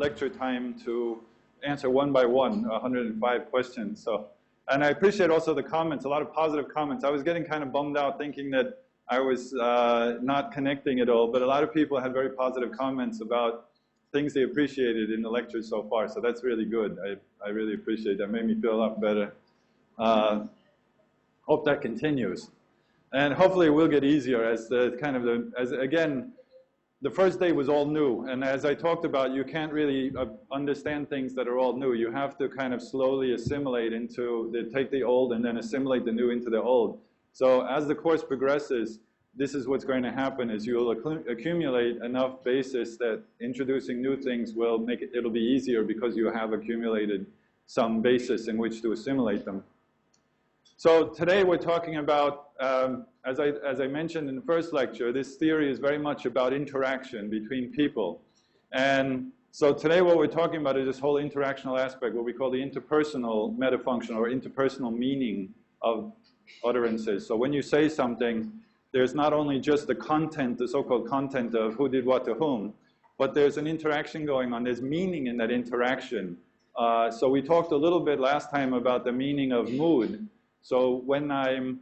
lecture time to answer one by one, 105 questions. So, and I appreciate also the comments, a lot of positive comments. I was getting kind of bummed out thinking that I was not connecting at all, but a lot of people had very positive comments about things they appreciated in the lectures so far. So that's really good. I really appreciate that. Made me feel a lot better. Hope that continues. And hopefully it will get easier as the kind of again, the first day was all new. And as I talked about, you can't really understand things that are all new. You have to kind of slowly assimilate take the old and then assimilate the new into the old. So as the course progresses, this is what's going to happen is you'll accumulate enough basis that introducing new things will make it, it'll be easier because you have accumulated some basis in which to assimilate them. So today we're talking about, as I mentioned in the first lecture, this theory is very much about interaction between people. And so today what we're talking about is this whole interactional aspect, what we call the interpersonal metafunction or interpersonal meaning of utterances. So when you say something, there's not only just the content, the so-called content of who did what to whom, but there's an interaction going on. There's meaning in that interaction. So we talked a little bit last time about the meaning of mood. So when I'm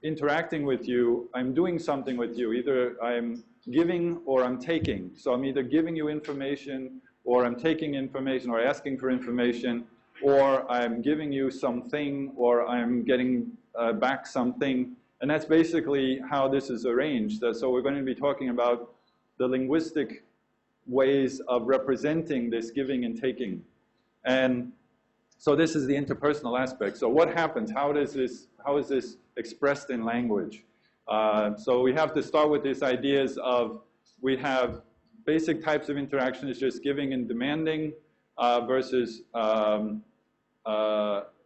interacting with you, I'm doing something with you. Either I'm giving or I'm taking. So I'm either giving you information or I'm taking information or asking for information, or I'm giving you something or I'm getting back something. And that's basically how this is arranged. So we're going to be talking about the linguistic ways of representing this giving and taking. And so this is the interpersonal aspect. So what happens? How is this expressed in language? So we have to start with these ideas of, we have basic types of interaction is just giving and demanding versus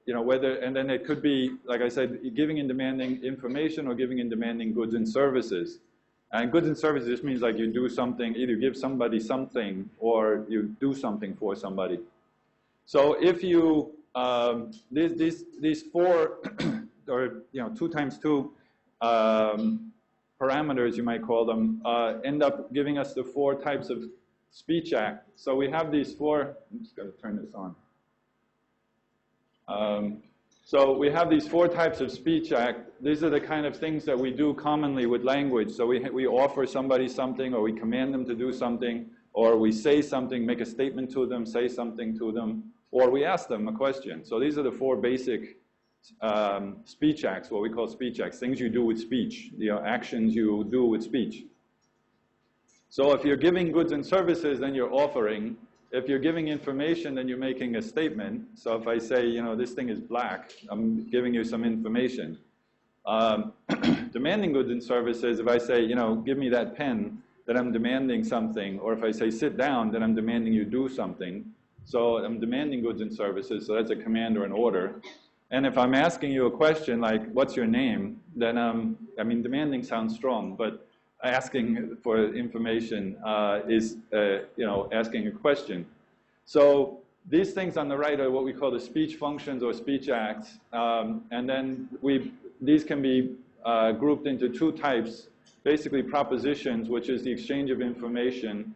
you know, whether, and then it could be, like I said, giving and demanding information or giving and demanding goods and services. And goods and services just means like you do something, either give somebody something or you do something for somebody. So if you, these four, or, you know, 2 times 2 parameters, you might call them, end up giving us the 4 types of speech act. So we have these 4, I'm just going to turn this on. So we have these 4 types of speech act. These are the kind of things that we do commonly with language. So we offer somebody something, or we command them to do something, or we say something, make a statement to them, say something to them, or we ask them a question. So these are the 4 basic speech acts, what we call speech acts, things you do with speech, you know, actions you do with speech. So if you're giving goods and services, then you're offering. If you're giving information, then you're making a statement. So if I say, you know, this thing is black, I'm giving you some information. Demanding goods and services, if I say, you know, give me that pen, then I'm demanding something. Or if I say sit down, then I'm demanding you do something. So I'm demanding goods and services, so that's a command or an order. And if I'm asking you a question like, what's your name, then I mean, demanding sounds strong, but asking for information is, you know, asking a question. So these things on the right are what we call the speech functions or speech acts. And then these can be grouped into 2 types, basically propositions, which is the exchange of information,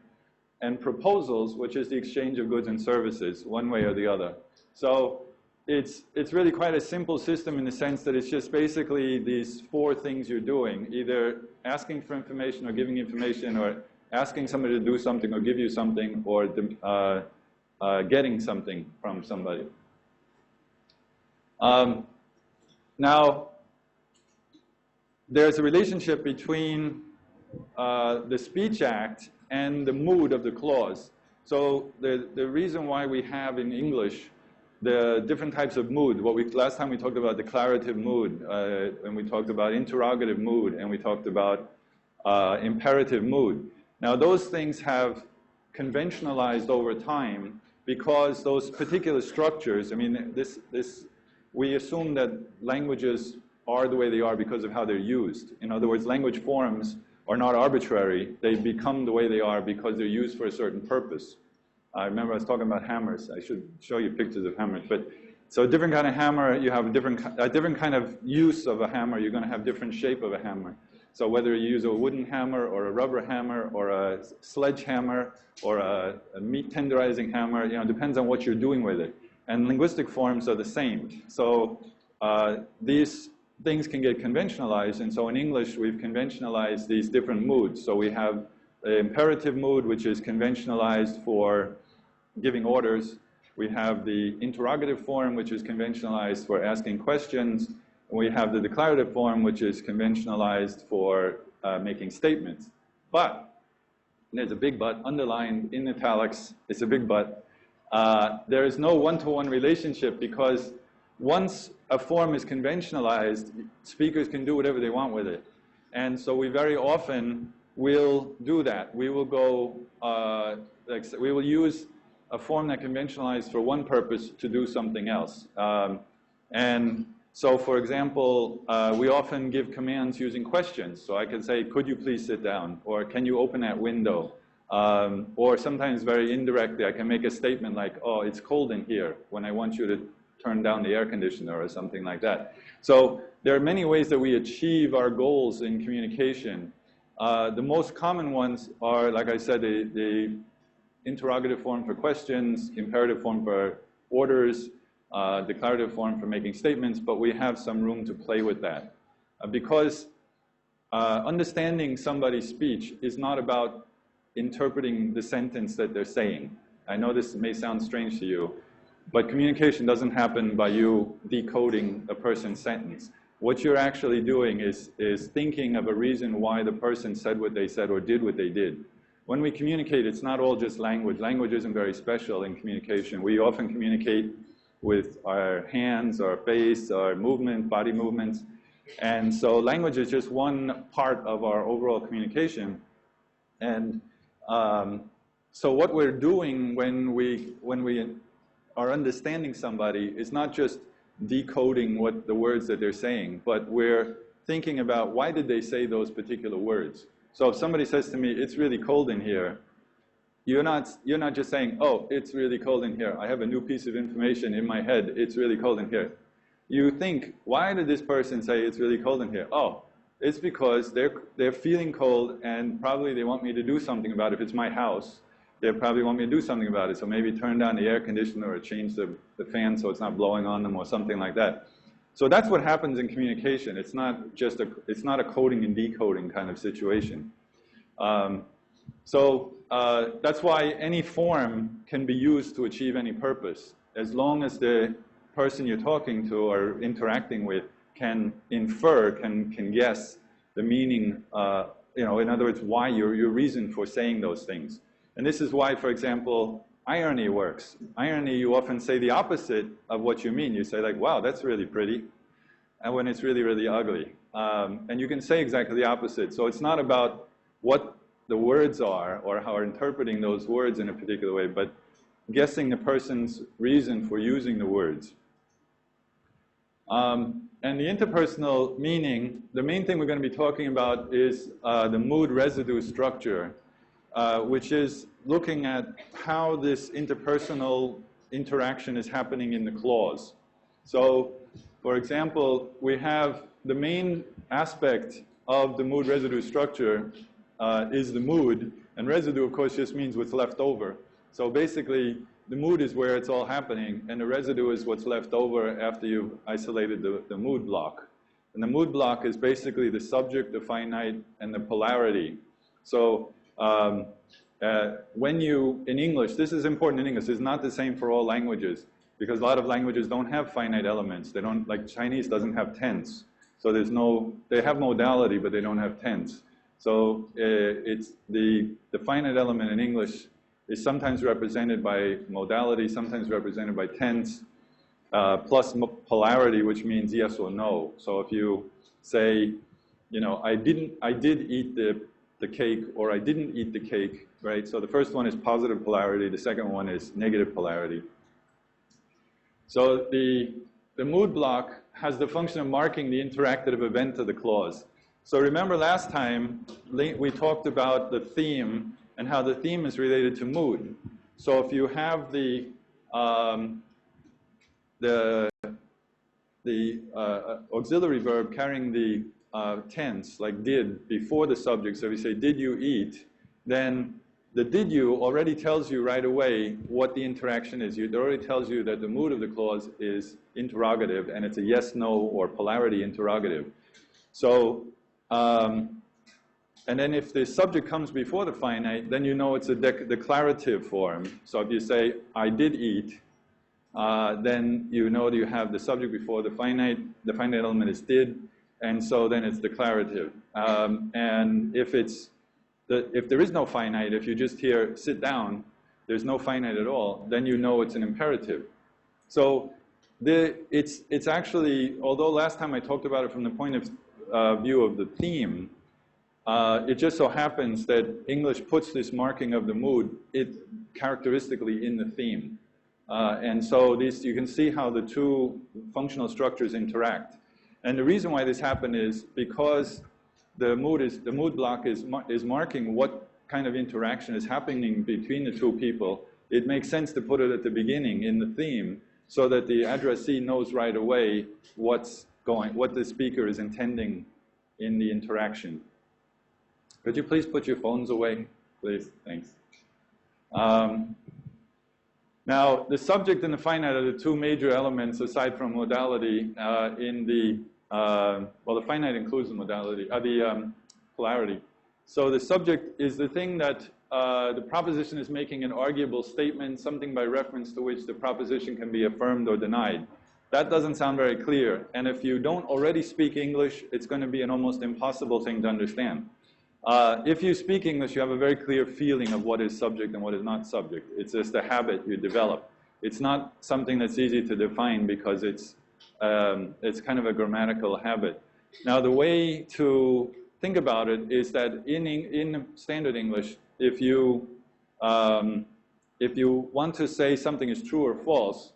and proposals, which is the exchange of goods and services, one way or the other. So it's really quite a simple system in the sense that it's just basically these 4 things you're doing, either asking for information or giving information, or asking somebody to do something or give you something, or getting something from somebody. Now, there's a relationship between the speech act and the mood of the clause. So the reason why we have in English the different types of mood, last time we talked about declarative mood, and we talked about interrogative mood, and we talked about imperative mood. Now those things have conventionalized over time because those particular structures, I mean, we assume that languages are the way they are because of how they're used. In other words, language forms are not arbitrary. They become the way they are because they're used for a certain purpose. I remember I was talking about hammers. I should show you pictures of hammers. But so a different kind of hammer, you have a different kind of use of a hammer. You're going to have different shape of a hammer. So whether you use a wooden hammer or a rubber hammer or a sledgehammer or a meat tenderizing hammer, you know, depends on what you're doing with it. And linguistic forms are the same. So these things can get conventionalized, and so in English we've conventionalized these different moods. So we have the imperative mood, which is conventionalized for giving orders. We have the interrogative form, which is conventionalized for asking questions. And we have the declarative form, which is conventionalized for making statements. But, there's a big but, underlined in italics, it's a big but. There is no one-to-one relationship, because once a form is conventionalized, speakers can do whatever they want with it. And so we very often will do that. We will go, we will use a form that conventionalized for one purpose to do something else. And so, for example, we often give commands using questions. So I can say, could you please sit down? Or can you open that window? Or sometimes very indirectly, I can make a statement like, oh, it's cold in here, when I want you to turn down the air conditioner or something like that. So there are many ways that we achieve our goals in communication. The most common ones are, like I said, the interrogative form for questions, imperative form for orders, declarative form for making statements, but we have some room to play with that. Because understanding somebody's speech is not about interpreting the sentence that they're saying. I know this may sound strange to you, but communication doesn't happen by you decoding a person's sentence. What you're actually doing is thinking of a reason why the person said what they said or did what they did. When we communicate, it's not all just language. Language isn't very special in communication. We often communicate with our hands, our face, our movement, body movements. And so language is just one part of our overall communication. And so what we're doing when we are understanding somebody is not just decoding what the words that they're saying, but we're thinking about why did they say those particular words. So if somebody says to me, it's really cold in here, you're not just saying, oh, it's really cold in here. I have a new piece of information in my head. It's really cold in here. You think, why did this person say it's really cold in here? Oh, it's because they're feeling cold and probably they want me to do something about it. If it's my house, they probably want me to do something about it. So maybe turn down the air conditioner or change the fan so it's not blowing on them or something like that. So that's what happens in communication. It's not just it's not a coding and decoding kind of situation. That's why any form can be used to achieve any purpose, as long as the person you're talking to or interacting with can infer, can guess the meaning, you know, in other words, why your reason for saying those things. And this is why, for example, irony works. Irony, you often say the opposite of what you mean. You say like, wow, that's really pretty, and when it's really, really ugly. And you can say exactly the opposite. So it's not about what the words are or how we're interpreting those words in a particular way, but guessing the person's reason for using the words. And the interpersonal meaning, the main thing we're going to be talking about is the mood residue structure, which is looking at how this interpersonal interaction is happening in the clause. So, for example, we have the main aspect of the mood residue structure is the mood, and residue, of course, just means what's left over. So basically, the mood is where it's all happening, and the residue is what's left over after you've isolated the mood block. And the mood block is basically the subject, the finite, and the polarity. So when you, in English, this is important in English, it's not the same for all languages, because a lot of languages don't have finite elements. They don't, like Chinese doesn't have tense. So there's no, they have modality, but they don't have tense. So it's the finite element in English is sometimes represented by modality, sometimes represented by tense, plus polarity, which means yes or no. So if you say, you know, I did eat the cake, or I didn't eat the cake, right? So the first one is positive polarity, the second one is negative polarity. So the mood block has the function of marking the interactive event of the clause. So remember last time we talked about the theme and how the theme is related to mood. So if you have the auxiliary verb carrying the tense, like did, before the subject, so if you say, did you eat, then the did you already tells you right away what the interaction is. It already tells you that the mood of the clause is interrogative, and it's a yes, no, or polarity interrogative. So, and then if the subject comes before the finite, then you know it's a declarative form. So if you say, I did eat, then you know that you have the subject before the finite element is did, and so then it's declarative. And if there is no finite, if you just hear sit down, there's no finite at all, then you know it's an imperative. So it's actually, although last time I talked about it from the point of view of the theme, it just so happens that English puts this marking of the mood characteristically in the theme. And so you can see how the two functional structures interact. And the reason why this happened is because the mood block is marking what kind of interaction is happening between the two people. It makes sense to put it at the beginning in the theme so that the addressee knows right away what the speaker is intending in the interaction. Could you please put your phones away, please? Thanks. Now, the subject and the finite are the two major elements aside from modality in the, well, the finite includes the modality, the polarity. So the subject is the thing that the proposition is making an arguable statement, something by reference to which the proposition can be affirmed or denied. That doesn't sound very clear. And if you don't already speak English, it's going to be an almost impossible thing to understand. If you speak English, you have a very clear feeling of what is subject and what is not subject. It's just a habit you develop. It's not something that's easy to define because it's kind of a grammatical habit. Now, the way to think about it is that in standard English, if you want to say something is true or false,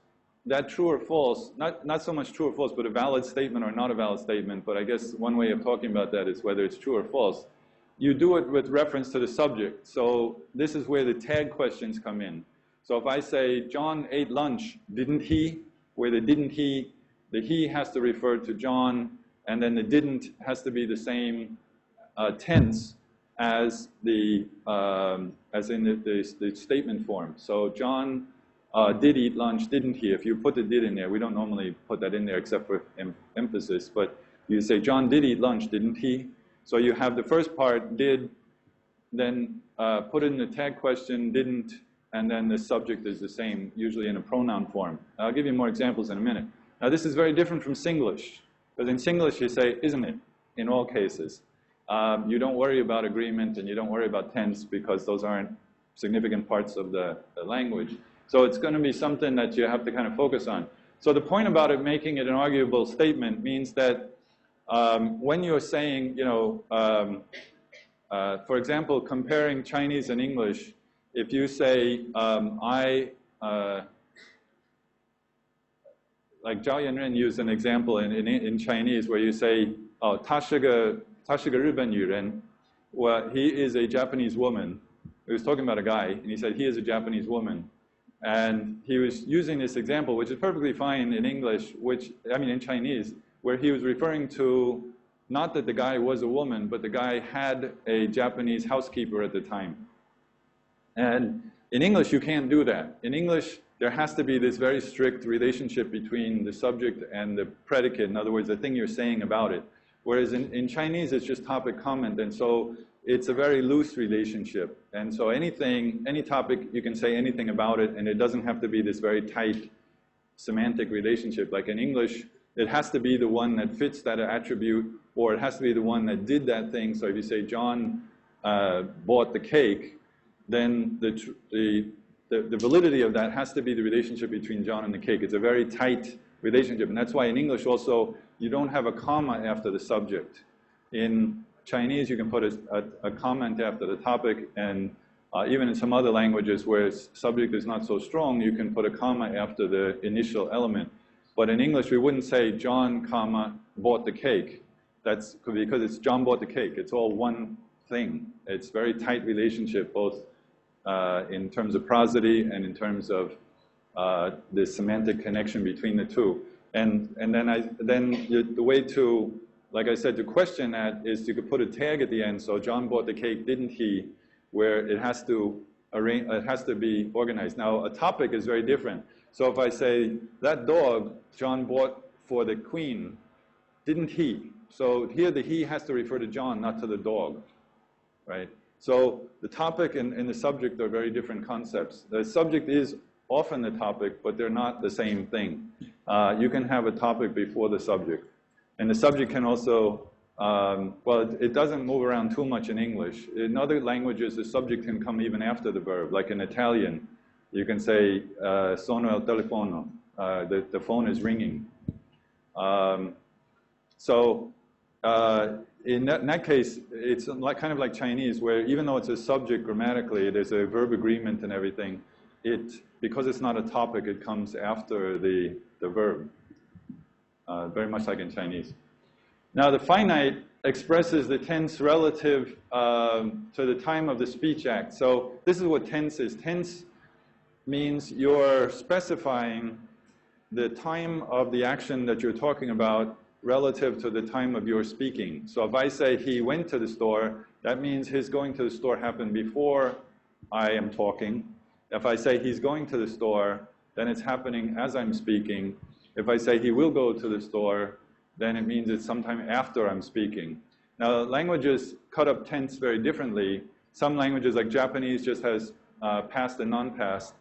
that true or false, not so much true or false, but a valid statement or not a valid statement, but I guess one way of talking about that is whether it's true or false. You do it with reference to the subject. So this is where the tag questions come in. So if I say, John ate lunch, didn't he? Where the didn't he, the he has to refer to John, and then the didn't has to be the same tense as in the statement form. So John did eat lunch, didn't he? If you put the did in there, we don't normally put that in there except for emphasis, but you say, John did eat lunch, didn't he? So you have the first part, did, then put in the tag question, didn't, and then the subject is the same, usually in a pronoun form. I'll give you more examples in a minute. Now this is very different from Singlish, because in Singlish you say, isn't it, in all cases. You don't worry about agreement and you don't worry about tense because those aren't significant parts of the language. So it's going to be something that you have to kind of focus on. So the point about it making it an arguable statement means that when you're saying, you know, for example, comparing Chinese and English, if you say, like Zhao Yanren used an example in Chinese where you say, oh, 她是个日本女人, well, he is a Japanese woman. He was talking about a guy, and he said, he is a Japanese woman. And he was using this example, which is perfectly fine in English, in Chinese, where he was referring to not that the guy was a woman, but the guy had a Japanese housekeeper at the time. And in English, you can't do that. In English, there has to be this very strict relationship between the subject and the predicate, in other words, the thing you're saying about it. Whereas in Chinese, it's just topic comment, and so it's a very loose relationship. And so any topic, you can say anything about it, and it doesn't have to be this very tight semantic relationship. Like in English, it has to be the one that fits that attribute, or it has to be the one that did that thing. So if you say John bought the cake, then the validity of that has to be the relationship between John and the cake. It's a very tight relationship, and that's why in English also you don't have a comma after the subject. In Chinese, you can put a comment after the topic, and even in some other languages where subject is not so strong, you can put a comma after the initial element. But in English, we wouldn't say John, comma, bought the cake. That's because it's John bought the cake. It's all one thing. It's very tight relationship, both in terms of prosody and in terms of the semantic connection between the two. And then the way to like I said, to question that is you could put a tag at the end. So John bought the cake, didn't he? Where it has to be organized. Now, a topic is very different. So if I say, that dog John bought for the queen, didn't he? So here the he has to refer to John, not to the dog, right? So the topic and the subject are very different concepts. The subject is often the topic, but they're not the same thing. You can have a topic before the subject. And the subject can also, well, it doesn't move around too much in English. In other languages, the subject can come even after the verb. Like in Italian, you can say, sono al telefono, the phone is ringing. In that case, it's like, kind of like Chinese, where even though it's a subject grammatically, there's a verb agreement and everything, because it's not a topic, it comes after the verb, very much like in Chinese. Now, the finite expresses the tense relative to the time of the speech act. So this is what tense is. Tense means you're specifying the time of the action that you're talking about relative to the time of your speaking. So if I say he went to the store, that means his going to the store happened before I am talking. If I say he's going to the store, then it's happening as I'm speaking. If I say he will go to the store, then it means it's sometime after I'm speaking. Now, languages cut up tense very differently. Some languages, like Japanese, just has past and non-past.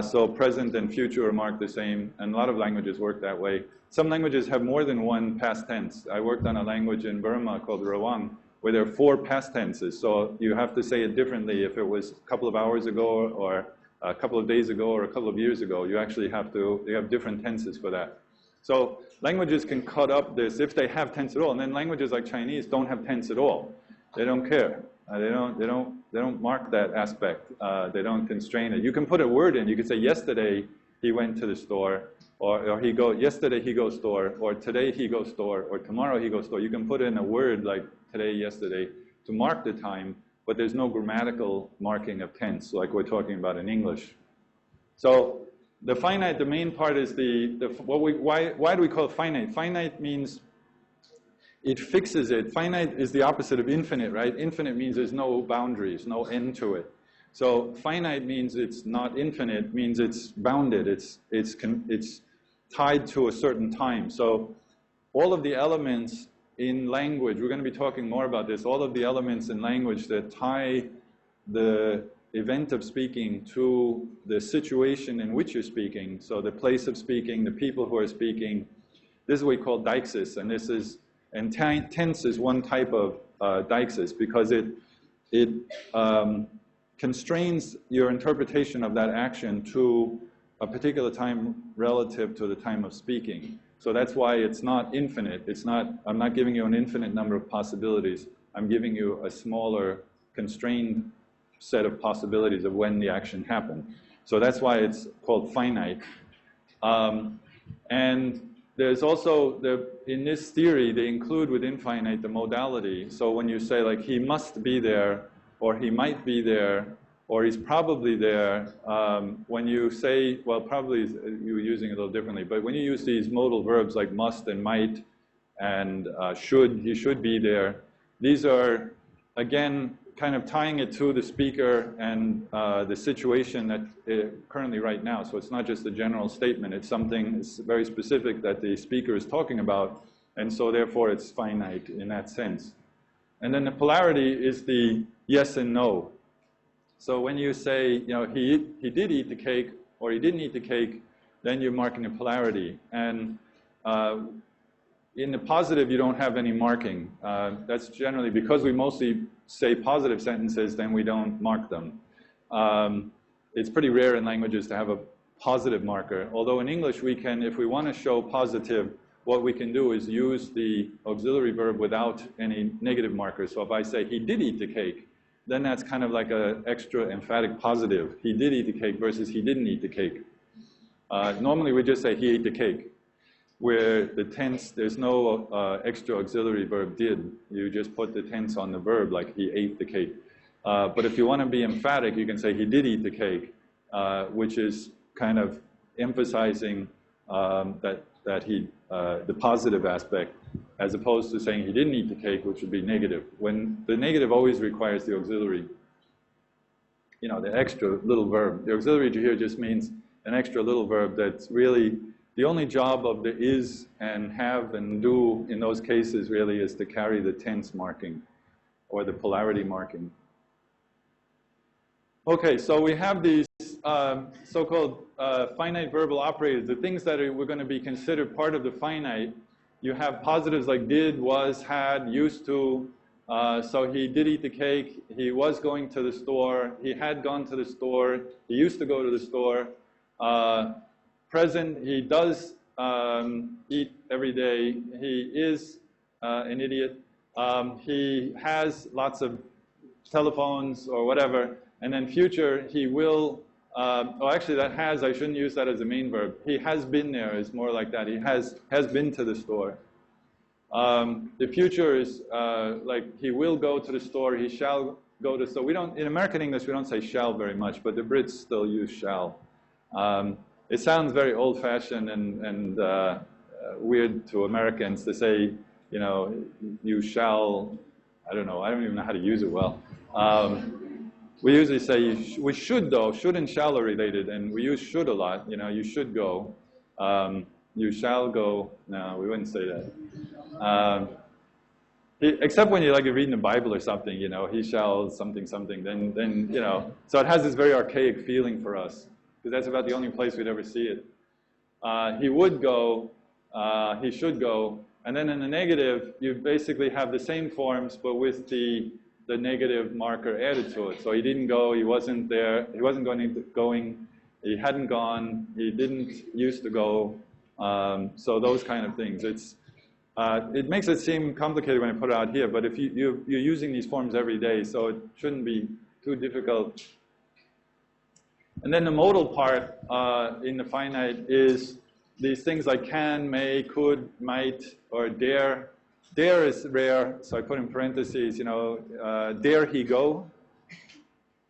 So present and future are marked the same, and a lot of languages work that way. Some languages have more than one past tense. I worked on a language in Burma called Rawang, where there are 4 past tenses. So you have to say it differently if it was a couple of hours ago, or a couple of days ago, or a couple of years ago. You actually have different tenses for that. So languages can cut up this if they have tense at all. And then languages like Chinese don't have tense at all. They don't care. They don't mark that aspect. They don't constrain it. You can put a word in. You could say, yesterday he went to the store, or yesterday he goes store, or today he goes store, or tomorrow he goes store. You can put in a word like today, yesterday, to mark the time, but there's no grammatical marking of tense like we're talking about in English. So the finite, the main part is why do we call it finite? Finite means it fixes it. Finite is the opposite of infinite, right? Infinite means there's no boundaries, no end to it. So finite means it's not infinite, means it's bounded. It's tied to a certain time. So all of the elements in language, we're going to be talking more about this, all of the elements in language that tie the event of speaking to the situation in which you're speaking, so the place of speaking, the people who are speaking, this is what we call deixis, and tense is one type of deixis because it constrains your interpretation of that action to a particular time relative to the time of speaking. So that's why it's not infinite. I'm not giving you an infinite number of possibilities. I'm giving you a smaller, constrained set of possibilities of when the action happened. So that's why it's called finite. And there's also, in this theory, they include within finite the modality. So when you say, like, he must be there, or he might be there, or he's probably there, when you say, well, probably you're using it a little differently, but when you use these modal verbs like must and might and should, he should be there, these are, again, kind of tying it to the speaker and the situation that currently right now. So it's not just a general statement, it's something very specific that the speaker is talking about, and so therefore it's finite in that sense. And then the polarity is the yes and no. So when you say, you know, he did eat the cake or he didn't eat the cake, then you're marking a polarity. And in the positive, you don't have any marking. That's generally because we mostly say positive sentences, then we don't mark them. It's pretty rare in languages to have a positive marker. Although in English, we can, if we want to show positive, what we can do is use the auxiliary verb without any negative markers. So if I say he did eat the cake, then that's kind of like an extra emphatic positive. He did eat the cake versus he didn't eat the cake. Normally we just say he ate the cake, where the tense, there's no extra auxiliary verb did. You just put the tense on the verb like he ate the cake. But if you want to be emphatic, you can say he did eat the cake, which is kind of emphasizing that that the positive aspect, as opposed to saying he didn't eat the cake, which would be negative. When the negative always requires the auxiliary, you know, the extra little verb. The auxiliary here just means an extra little verb that's really the only job of the is and have and do in those cases really is to carry the tense marking or the polarity marking. Okay, so we have these so-called finite verbal operators, the things that were going to be considered part of the finite. You have positives like did, was, had, used to. So he did eat the cake, he was going to the store, he had gone to the store, he used to go to the store. Present, he does eat every day, he is an idiot, he has lots of telephones or whatever. And then future, he will, oh actually that has, I shouldn't use that as a main verb. He has been there is more like that. He has been to the store. The future is like he will go to the store, he shall go to the store. We don't, in American English, we don't say shall very much, but the Brits still use shall. It sounds very old-fashioned and weird to Americans to say, you know, you shall, I don't know, I don't even know how to use it well. We usually say, we should though, should and shall are related, and we use should a lot, you know, you should go. You shall go, no, we wouldn't say that. Except when you're like reading the Bible or something, you know, he shall something, something, then, you know. So it has this very archaic feeling for us, because that's about the only place we'd ever see it. He would go, he should go, and then in the negative, you basically have the same forms, but with the negative marker added to it. So he didn't go, he wasn't there, he wasn't going, he hadn't gone, he didn't used to go. So those kind of things. It makes it seem complicated when I put it out here, but if you're using these forms every day, so it shouldn't be too difficult. And then the modal part in the finite is these things like can, may, could, might, or dare. Dare is rare, so I put in parentheses, you know, dare he go?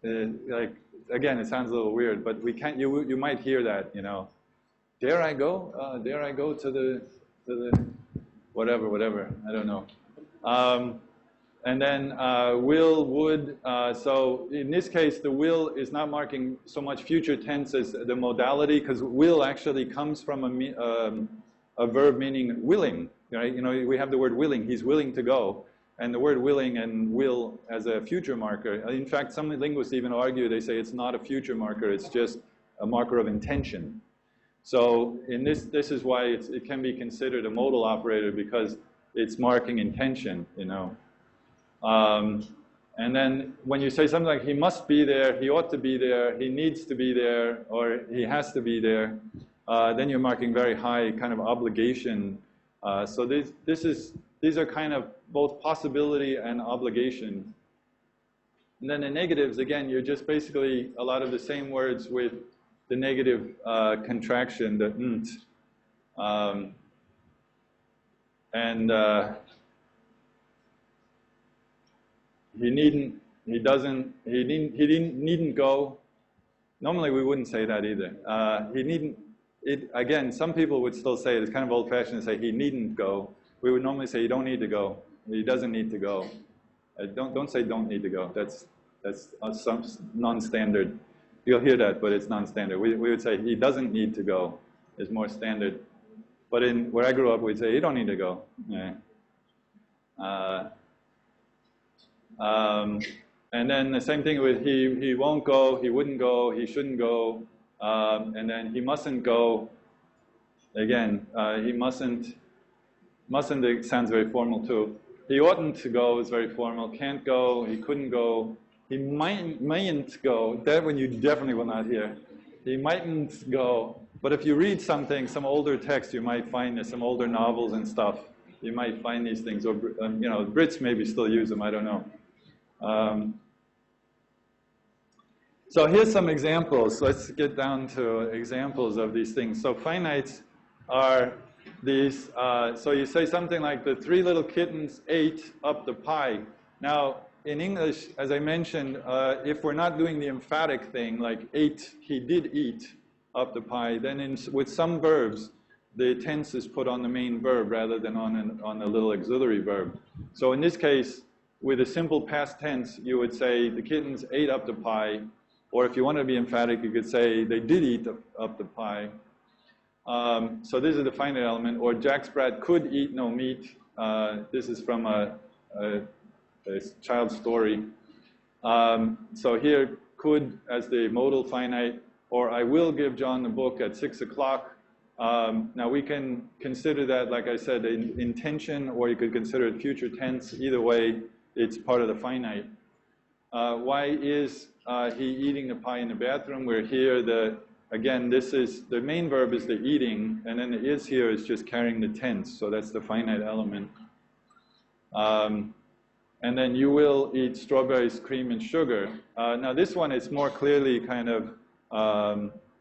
Like, again, it sounds a little weird, but we can't, you might hear that, you know. Dare I go? Dare I go to the whatever, I don't know. And then will, would, so in this case, the will is not marking so much future tense as the modality, because will actually comes from a verb meaning willing, right? You know, we have the word willing, he's willing to go. And the word willing and will as a future marker. In fact, some linguists even argue, they say it's not a future marker, it's just a marker of intention. So in this is why it can be considered a modal operator, because it's marking intention, you know. And then when you say something like he must be there, he ought to be there, he needs to be there, or he has to be there, then you're marking very high kind of obligation. So these are kind of both possibility and obligation. And then the negatives, again, you're just basically a lot of the same words with the negative contraction, the nt. He needn't go. Normally we wouldn't say that either. He needn't, again, some people would still say it. It's kind of old-fashioned to say he needn't go. We would normally say you don't need to go. He doesn't need to go. Don't say don't need to go. That's some non-standard. You'll hear that, but it's non-standard. We would say he doesn't need to go is more standard. But in where I grew up, we'd say you don't need to go. Yeah. And then the same thing with he won't go, he wouldn't go, he shouldn't go, and then he mustn't go. Again, he mustn't. It sounds very formal too. He oughtn't to go is very formal. Can't go. He couldn't go. He mightn't go. That one you definitely will not hear. He mightn't go. But if you read something, some older text, you might find this, some older novels and stuff. You might find these things. Or you know, Brits maybe still use them. I don't know. So here's some examples. Let's get down to examples of these things. So finites are these, so you say something like the 3 little kittens ate up the pie. Now, in English, as I mentioned, if we're not doing the emphatic thing, like ate, he did eat up the pie, then with some verbs, the tense is put on the main verb rather than on a little auxiliary verb. So in this case, with a simple past tense, you would say the kittens ate up the pie, or if you want to be emphatic, you could say they did eat up the pie. So this is the finite element, or Jack Sprat could eat no meat. This is from a child's story. So here, could as the modal finite, or I will give John the book at 6 o'clock. Now we can consider that, like I said, intention, or you could consider it future tense. Either way, it's part of the finite. Why is he eating the pie in the bathroom? Where here, again, this is, the main verb is the eating, and then the is here is just carrying the tense, so that's the finite element. And then you will eat strawberries, cream, and sugar. Now this one is more clearly kind of,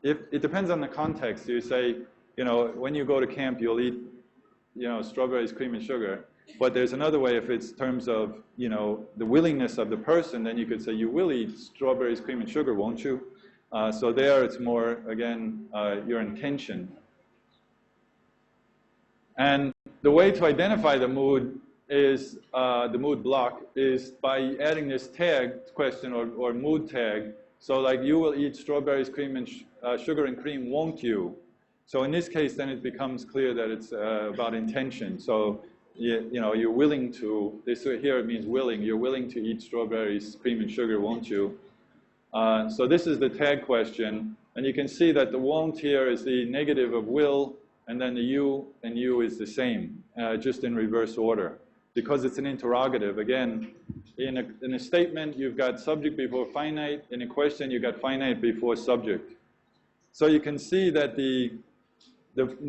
if it depends on the context. You say, you know, when you go to camp, you'll eat, you know, strawberries, cream, and sugar. But there's another way, if it's terms of, you know, the willingness of the person, then you could say, you will eat strawberries, cream, and sugar, won't you? So there it's more, again, your intention. And the way to identify the mood is, the mood block, is by adding this tag question or mood tag. So like, you will eat strawberries, cream, and sugar and cream, won't you? So in this case, then it becomes clear that it's about intention. So, you know, you're willing to, this here it means willing, you're willing to eat strawberries, cream, and sugar, won't you? So this is the tag question, and you can see that the won't here is the negative of will, and then the you and you is the same, just in reverse order. Because it's an interrogative, again, in a statement, you've got subject before finite. In a question, you've got finite before subject. So you can see that the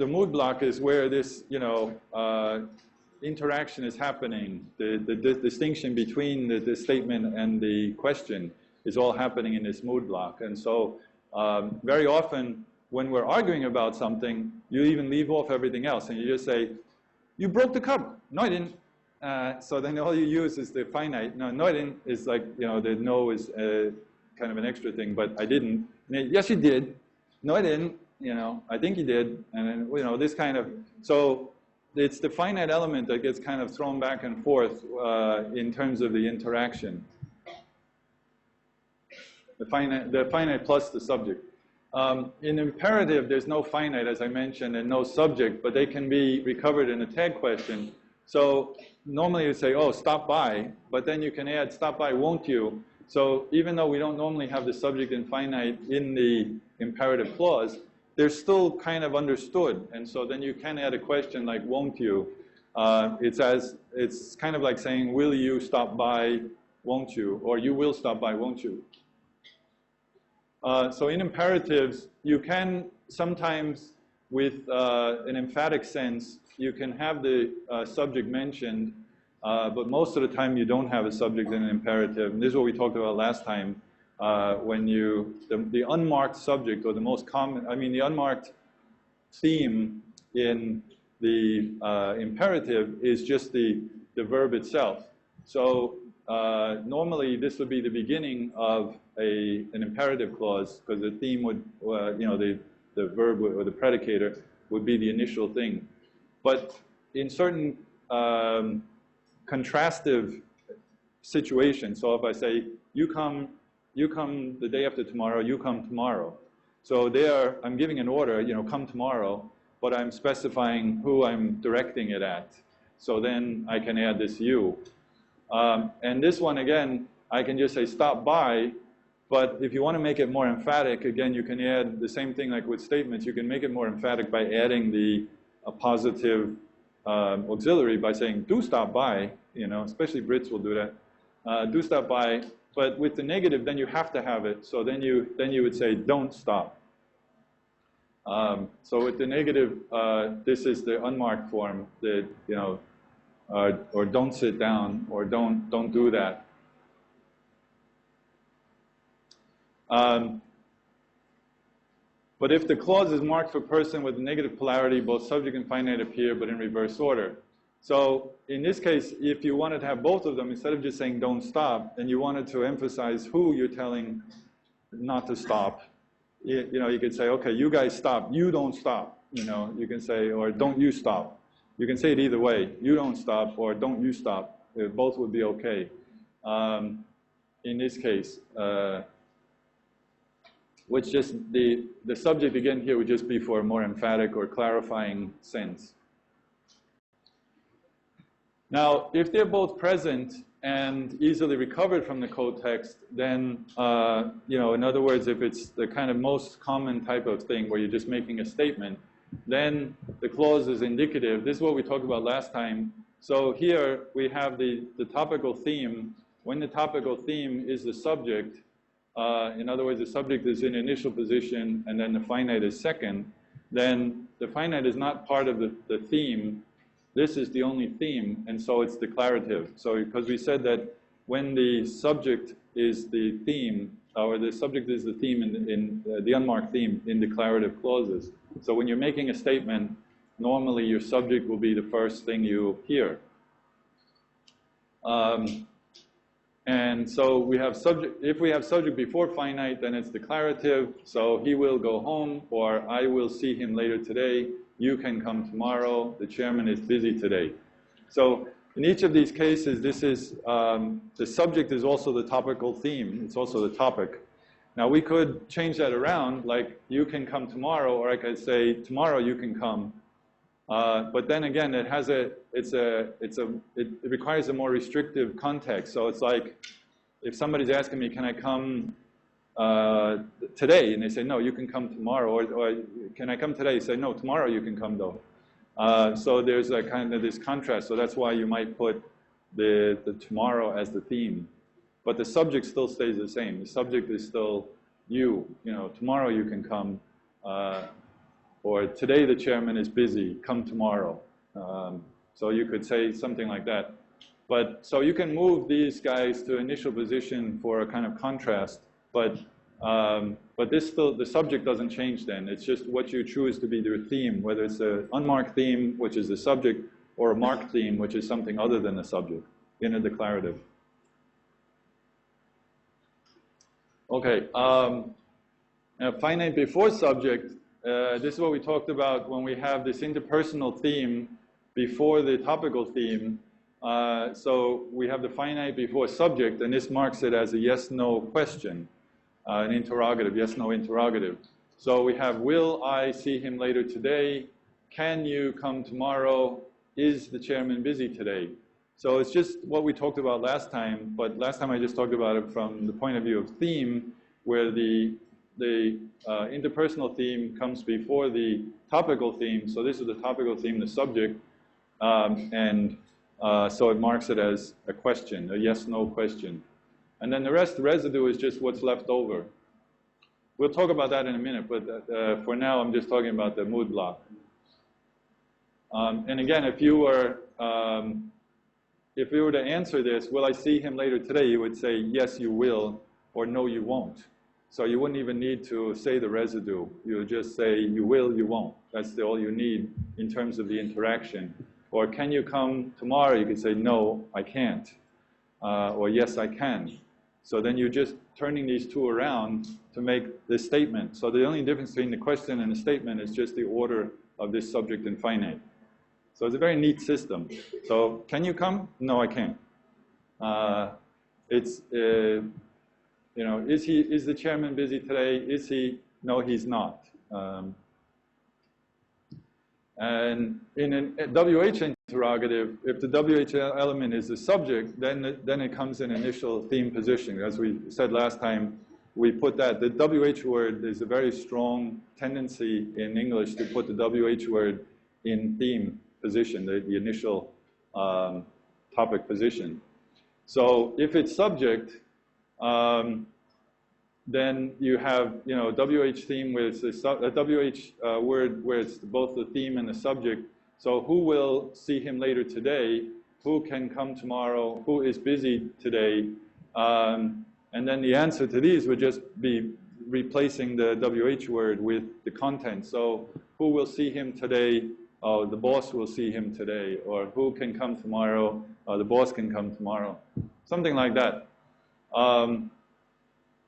mood block is where this, you know, interaction is happening. The distinction between the statement and the question is all happening in this mood block. And so very often, when we're arguing about something, you even leave off everything else, and you just say, you broke the cup. No, I didn't. So then all you use is the finite. No, I didn't is like, you know, the no is kind of an extra thing, but I didn't. Yes, you did. No, I didn't. You know, I think you did. And then, you know, this kind of, so it's the finite element that gets kind of thrown back and forth in terms of the interaction. The finite plus the subject. In imperative, there's no finite, as I mentioned, and no subject, but they can be recovered in a tag question. So normally you say, oh, stop by, but then you can add, stop by, won't you? So even though we don't normally have the subject and finite in the imperative clause, they're still kind of understood. And so then you can add a question like, won't you? It's kind of like saying, will you stop by, won't you? Or you will stop by, won't you? So in imperatives, you can sometimes, with an emphatic sense, you can have the subject mentioned, but most of the time you don't have a subject in an imperative. And this is what we talked about last time, when the unmarked subject, or the most common, I mean the unmarked theme in the imperative is just the verb itself. So normally this would be the beginning of an imperative clause, because the theme would, you know, the verb or the predicator would be the initial thing. But in certain contrastive situations, so if I say, you come the day after tomorrow, you come tomorrow. So there, I'm giving an order, you know, come tomorrow, but I'm specifying who I'm directing it at. So then I can add this you. And this one, again, I can just say stop by, but if you want to make it more emphatic, again, you can add the same thing like with statements. You can make it more emphatic by adding a positive auxiliary by saying, do stop by, you know, especially Brits will do that. Do stop by, but with the negative, then you have to have it. So then you would say, don't stop. So with the negative, this is the unmarked form, that, you know, or don't sit down, or don't do that. But if the clause is marked for person with a negative polarity, both subject and finite appear, but in reverse order. So in this case, if you wanted to have both of them, instead of just saying don't stop, and you wanted to emphasize who you're telling not to stop, you know, you could say, okay, you guys stop, you don't stop. You know, you can say, or don't you stop. You can say it either way. You don't stop or don't you stop. Both would be okay. In this case, which just the subject again here would just be for a more emphatic or clarifying sense. Now, if they're both present and easily recovered from the code text, then, you know, in other words, if it's the kind of most common type of thing where you're just making a statement, then the clause is indicative. This is what we talked about last time. So here we have the topical theme. When the topical theme is the subject, in other words, the subject is in initial position and then the finite is second, then the finite is not part of the theme. This is the only theme, and so it's declarative. So because we said that when the subject is the theme, or the subject is the theme in the unmarked theme in declarative clauses. So when you're making a statement, normally your subject will be the first thing you hear. And so we have subject, if we have subject before finite, then it's declarative. So he will go home, or I will see him later today. You can come tomorrow. The chairman is busy today. So in each of these cases, this is, the subject is also the topical theme. It's also the topic. Now we could change that around, like you can come tomorrow, or I could say tomorrow you can come. But then again, it has it requires a more restrictive context. So it's like if somebody's asking me, can I come today? And they say, no, you can come tomorrow. Or can I come today? You say, no, tomorrow you can come though. So there's a kind of this contrast. So that's why you might put the tomorrow as the theme. But the subject still stays the same. The subject is still you. You know, tomorrow you can come. Or today the chairman is busy, come tomorrow. So you could say something like that. But so you can move these guys to initial position for a kind of contrast, but this still, the subject doesn't change then. It's just what you choose to be their theme, whether it's an unmarked theme, which is the subject, or a marked theme, which is something other than the subject in a declarative. Okay, finite before subject. This is what we talked about when we have this interpersonal theme before the topical theme. So we have the finite before subject, and this marks it as a yes-no question, an interrogative, yes-no interrogative. So we have, will I see him later today? Can you come tomorrow? Is the chairman busy today? So it's just what we talked about last time, but last time I just talked about it from the point of view of theme, where the interpersonal theme comes before the topical theme. So this is the topical theme, the subject, so it marks it as a question, a yes-no question. And then the rest, the residue, is just what's left over. We'll talk about that in a minute, but for now I'm just talking about the mood block. And again, if you were to answer this, will I see him later today, you would say, yes, you will, or no, you won't. So you wouldn't even need to say the residue. You would just say, you will, you won't. That's all you need in terms of the interaction. Or can you come tomorrow? You could say, no, I can't. Or yes, I can. So then you're just turning these two around to make this statement. So the only difference between the question and the statement is just the order of this subject and finite. So it's a very neat system. So can you come? No, I can't. You know, is the chairman busy today? Is he? No, he's not. And in a WH interrogative, if the WH element is the subject, then it comes in initial theme position. As we said last time, we put that. The WH word is a very strong tendency in English to put the WH word in theme position, the initial topic position. So if it's subject, then you have, you know, WH theme where it's a WH word where it's both the theme and the subject. So who will see him later today? Who can come tomorrow? Who is busy today? And then the answer to these would just be replacing the WH word with the content. So who will see him today? Oh, the boss will see him today. Or who can come tomorrow? The boss can come tomorrow. Something like that.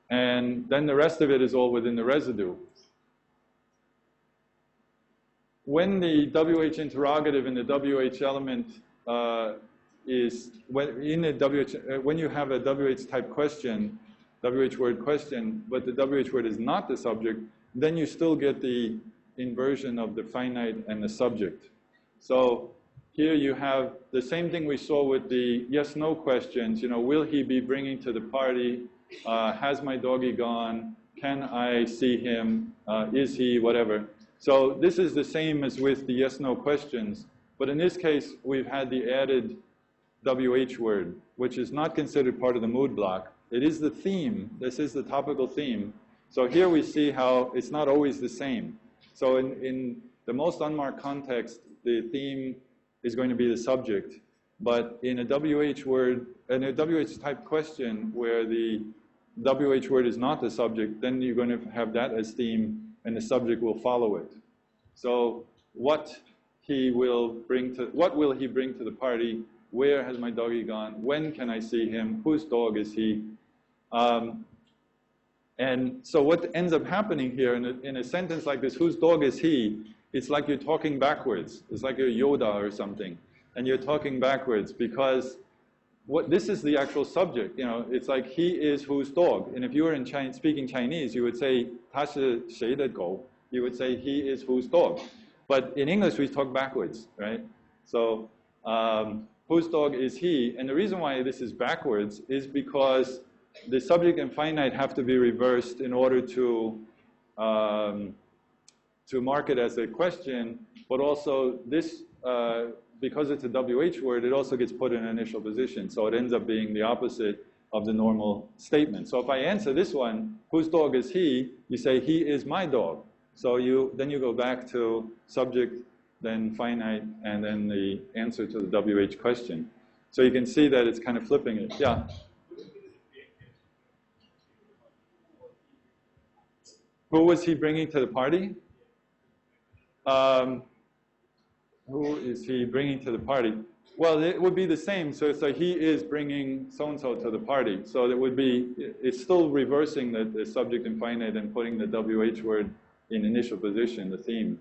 And then the rest of it is all within the residue. when the WH interrogative in the WH element when you have a WH type question, WH word question, but the WH word is not the subject, then you still get the inversion of the finite and the subject. So here you have the same thing we saw with the yes-no questions. You know, will he be bringing to the party? Has my doggy gone? Can I see him? Is he? Whatever. So this is the same as with the yes-no questions, but in this case, we've had the added WH word, which is not considered part of the mood block. It is the theme. This is the topical theme. So here we see how it's not always the same. So in the most unmarked context, the theme is going to be the subject. But in a WH word, in a WH type question where the WH word is not the subject, then you're going to have that as theme and the subject will follow it. So what will he bring to the party? Where has my doggy gone? When can I see him? Whose dog is he? And so what ends up happening here in a sentence like this, whose dog is he? It's like you're talking backwards. It's like you're Yoda or something. And you're talking backwards because this is the actual subject. You know, it's like he is whose dog. And if you were speaking Chinese, you would say 他是谁的狗? You would say he is whose dog. But in English, we talk backwards, right? So whose dog is he? And the reason why this is backwards is because the subject and finite have to be reversed in order to mark it as a question, but also this, because it's a WH word, it also gets put in an initial position. So it ends up being the opposite of the normal statement. So if I answer this one, whose dog is he? You say, he is my dog. So then you go back to subject, then finite, and then the answer to the WH question. So you can see that it's kind of flipping it. Yeah? Who was he bringing to the party? Who is he bringing to the party? Well, it would be the same. So it's like he is bringing so-and-so to the party. So it would be, it's still reversing the subject and finite and putting the WH word in initial position, the theme.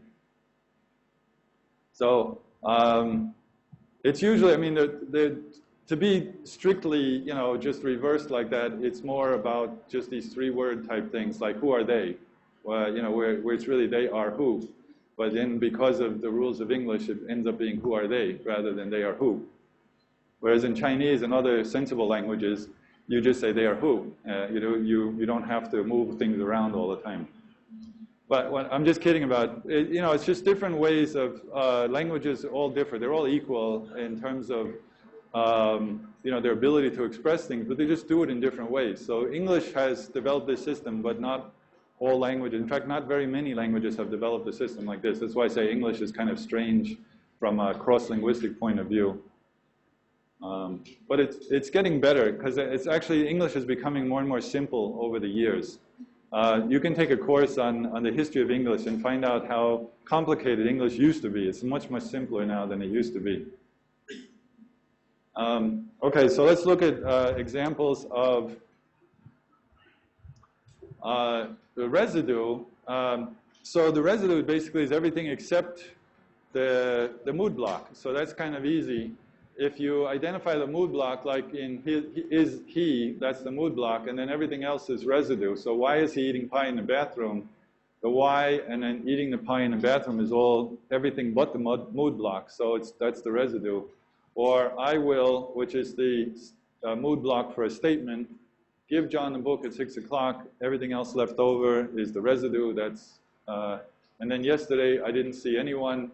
So it's usually, I mean, to be strictly, you know, just reversed like that, it's more about just these three-word type things, like who are they? Well, you know, where it's really they are who. But then because of the rules of English, it ends up being who are they rather than they are who. Whereas in Chinese and other sensible languages, you just say they are who. You don't have to move things around all the time. But I'm just kidding about it, you know, it's just different ways of languages all differ. They're all equal in terms of you know, their ability to express things, but they just do it in different ways. So English has developed this system, but not all languages. In fact, not very many languages have developed a system like this. That's why I say English is kind of strange from a cross-linguistic point of view. But it's getting better because it's actually, English is becoming more and more simple over the years. You can take a course on the history of English and find out how complicated English used to be. It's much, much simpler now than it used to be. Okay, so let's look at examples of the residue. So the residue basically is everything except the mood block. So that's kind of easy. If you identify the mood block, like in is he, that's the mood block, and then everything else is residue. So why is he eating pie in the bathroom? The why and then eating the pie in the bathroom is all everything but the mood block. So that's the residue. Or I will, which is the mood block for a statement, give John the book at 6 o'clock. Everything else left over is the residue. That's and then yesterday I didn't see anyone.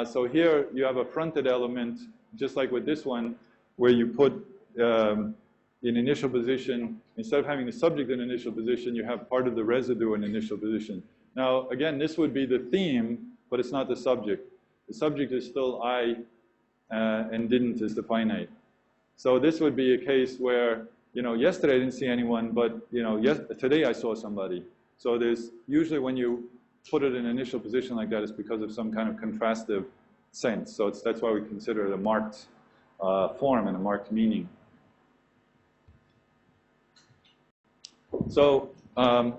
So here you have a fronted element, just like with this one, where you put in initial position, instead of having the subject in initial position, you have part of the residue in initial position. Now, again, this would be the theme, but it's not the subject. The subject is still I, and didn't is the finite. So this would be a case where, you know, yesterday I didn't see anyone, but, you know, today I saw somebody. So there's usually when you put it in initial position like that, it's because of some kind of contrastive sense. So that's why we consider it a marked form and a marked meaning. So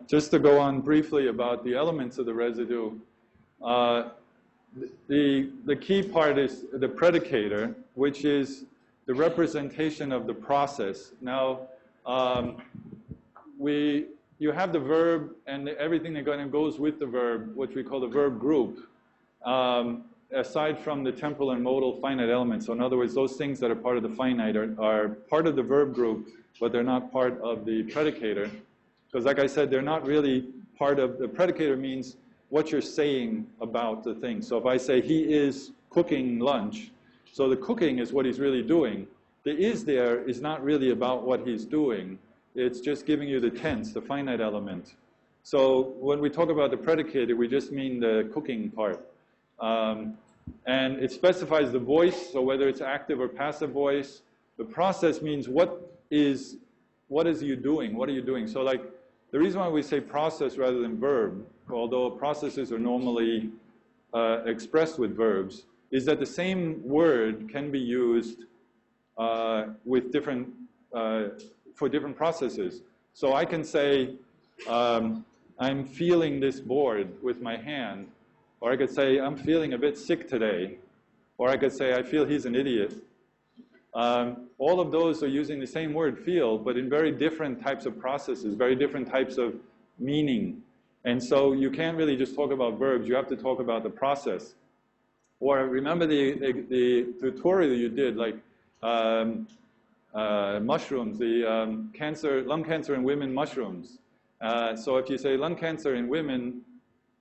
just to go on briefly about the elements of the residue, the key part is the predicator, which is the representation of the process. Now, you have the verb and everything that kind of goes with the verb, which we call the verb group, aside from the temporal and modal finite elements. So in other words, those things that are part of the finite are part of the verb group, but they're not part of the predicator. Because like I said, they're not really part of, the predicator means what you're saying about the thing. So if I say he is cooking lunch, so the cooking is what he's really doing. The is there is not really about what he's doing. It's just giving you the tense, the finite element. So when we talk about the predicator, we just mean the cooking part. And it specifies the voice, so whether it's active or passive voice. The process means what is you doing? What are you doing? So like, the reason why we say process rather than verb, although processes are normally expressed with verbs, is that the same word can be used with different, for different processes. So I can say, I'm feeling this bored with my hand, or I could say, I'm feeling a bit sick today, or I could say, I feel he's an idiot. All of those are using the same word, feel, but in very different types of processes, very different types of meaning. And so you can't really just talk about verbs, you have to talk about the process. Or remember the tutorial you did, like mushrooms, the lung cancer in women mushrooms. So if you say lung cancer in women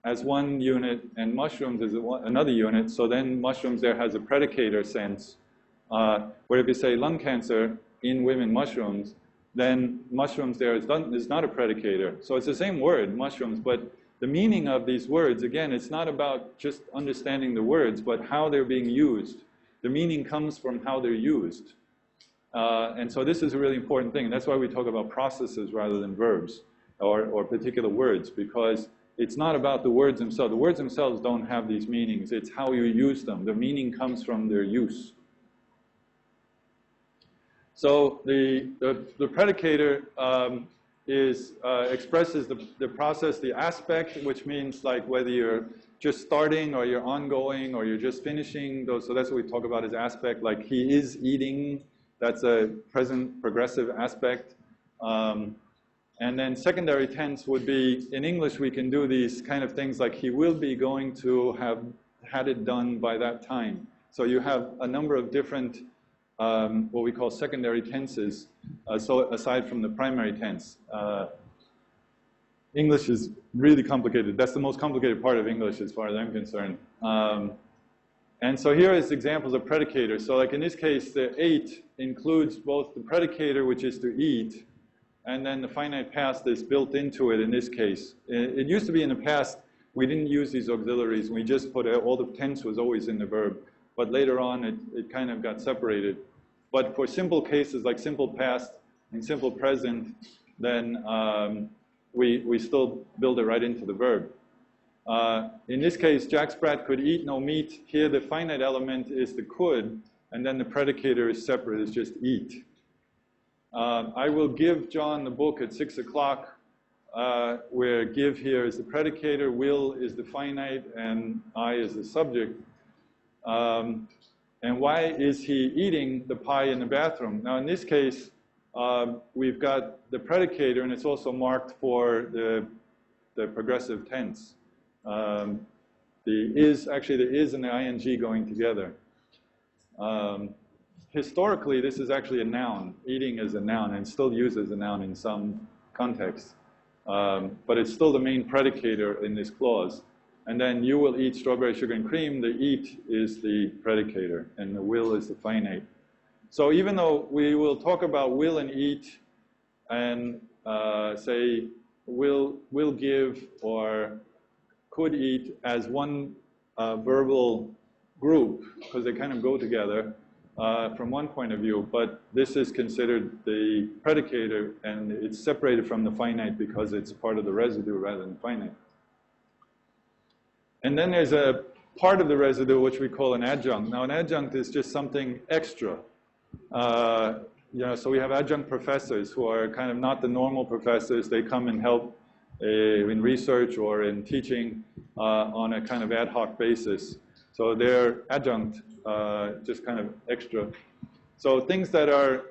as one unit and mushrooms as another unit, so then mushrooms there has a predicator sense. Where if you say lung cancer in women mushrooms, then mushrooms there is not a predicator. So it's the same word, mushrooms, but the meaning of these words, again, it's not about just understanding the words, but how they're being used. The meaning comes from how they're used. And so this is a really important thing. That's why we talk about processes rather than verbs or particular words, because it's not about the words themselves. The words themselves don't have these meanings. It's how you use them. The meaning comes from their use. So the predicator expresses the process, the aspect, which means like whether you're just starting or you're ongoing or you're just finishing. So that's what we talk about as aspect, like he is eating. That's a present progressive aspect. And then secondary tense would be, in English we can do these kind of things like he will be going to have had it done by that time. So you have a number of different what we call secondary tenses, so aside from the primary tense. English is really complicated. That's the most complicated part of English as far as I'm concerned. And so here is examples of predicators. So like in this case, the ate includes both the predicator, which is to eat, and then the finite past is built into it in this case. It used to be in the past, we didn't use these auxiliaries. We just put all the tense was always in the verb. But later on, it kind of got separated. But for simple cases like simple past and simple present, then we still build it right into the verb. In this case, Jack Sprat could eat no meat. Here, the finite element is the could, and then the predicator is separate, it's just eat. I will give John the book at 6 o'clock, where give here is the predicator, will is the finite, and I is the subject. And why is he eating the pie in the bathroom? Now, in this case, we've got the predicator, and it's also marked for the progressive tense. The is and the ing going together. Historically, this is actually a noun. Eating is a noun, and still used as a noun in some contexts. But it's still the main predicator in this clause. And then you will eat strawberry, sugar, and cream. The eat is the predicator, and the will is the finite. So even though we will talk about will and eat and say will give or could eat as one verbal group, because they kind of go together from one point of view, but this is considered the predicator, and it's separated from the finite because it's part of the residue rather than finite. And then there's a part of the residue which we call an adjunct. Now, an adjunct is just something extra. So we have adjunct professors who are kind of not the normal professors. They come and help in research or in teaching on a kind of ad hoc basis. So they're adjunct, just kind of extra. So things that are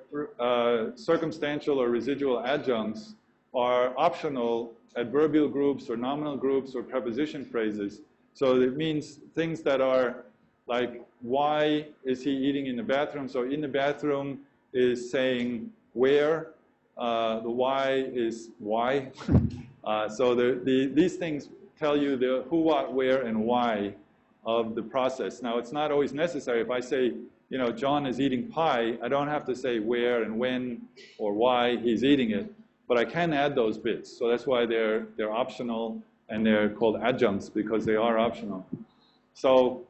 circumstantial or residual adjuncts are optional adverbial groups or nominal groups or preposition phrases. So it means things that are like, why is he eating in the bathroom? So in the bathroom is saying where. The why is why. So these things tell you the who, what, where, and why of the process. Now, it's not always necessary. If I say, you know, John is eating pie, I don't have to say where and when or why he's eating it, but I can add those bits. So that's why they're optional, and they're called adjuncts because they are optional. So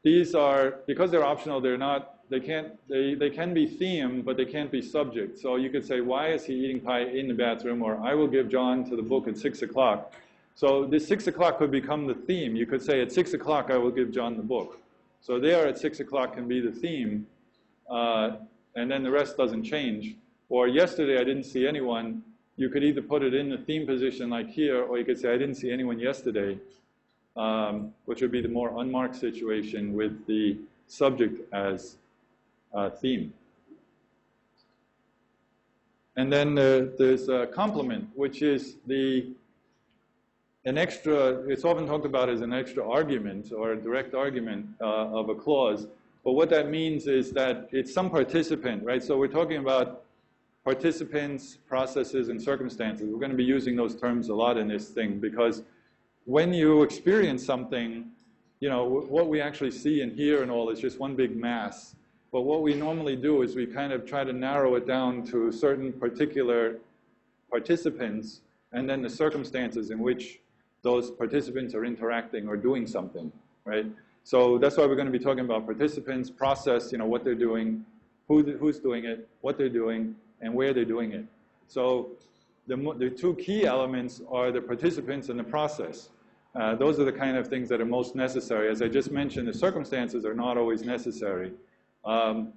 these are, because they're optional, they're not, they can be theme, but they can't be subject. So you could say, why is he eating pie in the bathroom? Or I will give John to the book at 6 o'clock. So this 6 o'clock could become the theme. You could say, at 6 o'clock, I will give John the book. So there at 6 o'clock can be the theme, and then the rest doesn't change. Or yesterday I didn't see anyone. You could either put it in the theme position like here, or you could say I didn't see anyone yesterday, which would be the more unmarked situation with the subject as theme. And then there's a complement, which is an extra, it's often talked about as an extra argument or a direct argument of a clause. But what that means is that it's some participant, right? So we're talking about participants, processes, and circumstances. We're going to be using those terms a lot in this thing because when you experience something, you know, what we actually see and hear and all is just one big mass. But what we normally do is we kind of try to narrow it down to certain particular participants and then the circumstances in which those participants are interacting or doing something, right? So that's why we're going to be talking about participants, process, you know, what they're doing, who's doing it, what they're doing, and where they're doing it. So the two key elements are the participants and the process. Those are the kind of things that are most necessary. As I just mentioned, the circumstances are not always necessary. The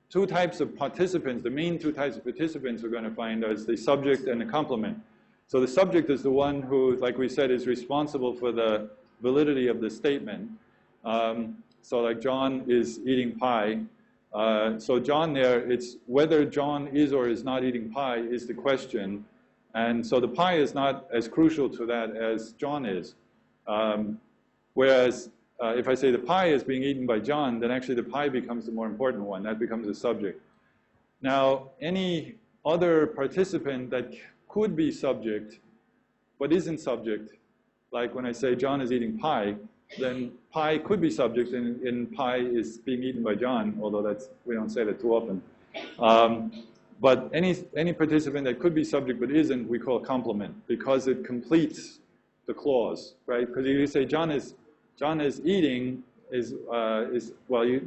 two types of participants, the main two types of participants we're going to find is the subject and the complement. So the subject is the one who, like we said, is responsible for the validity of the statement. So like John is eating pie. So John there, it's whether John is or is not eating pie is the question. And so the pie is not as crucial to that as John is. Whereas if I say the pie is being eaten by John, then actually the pie becomes the more important one. That becomes the subject. Now, any other participant that could be subject, but isn't subject, like when I say John is eating pie, then pie could be subject and pie is being eaten by John, although we don't say that too often. But any participant that could be subject but isn't, we call a complement because it completes the clause, right? Because if you say John is eating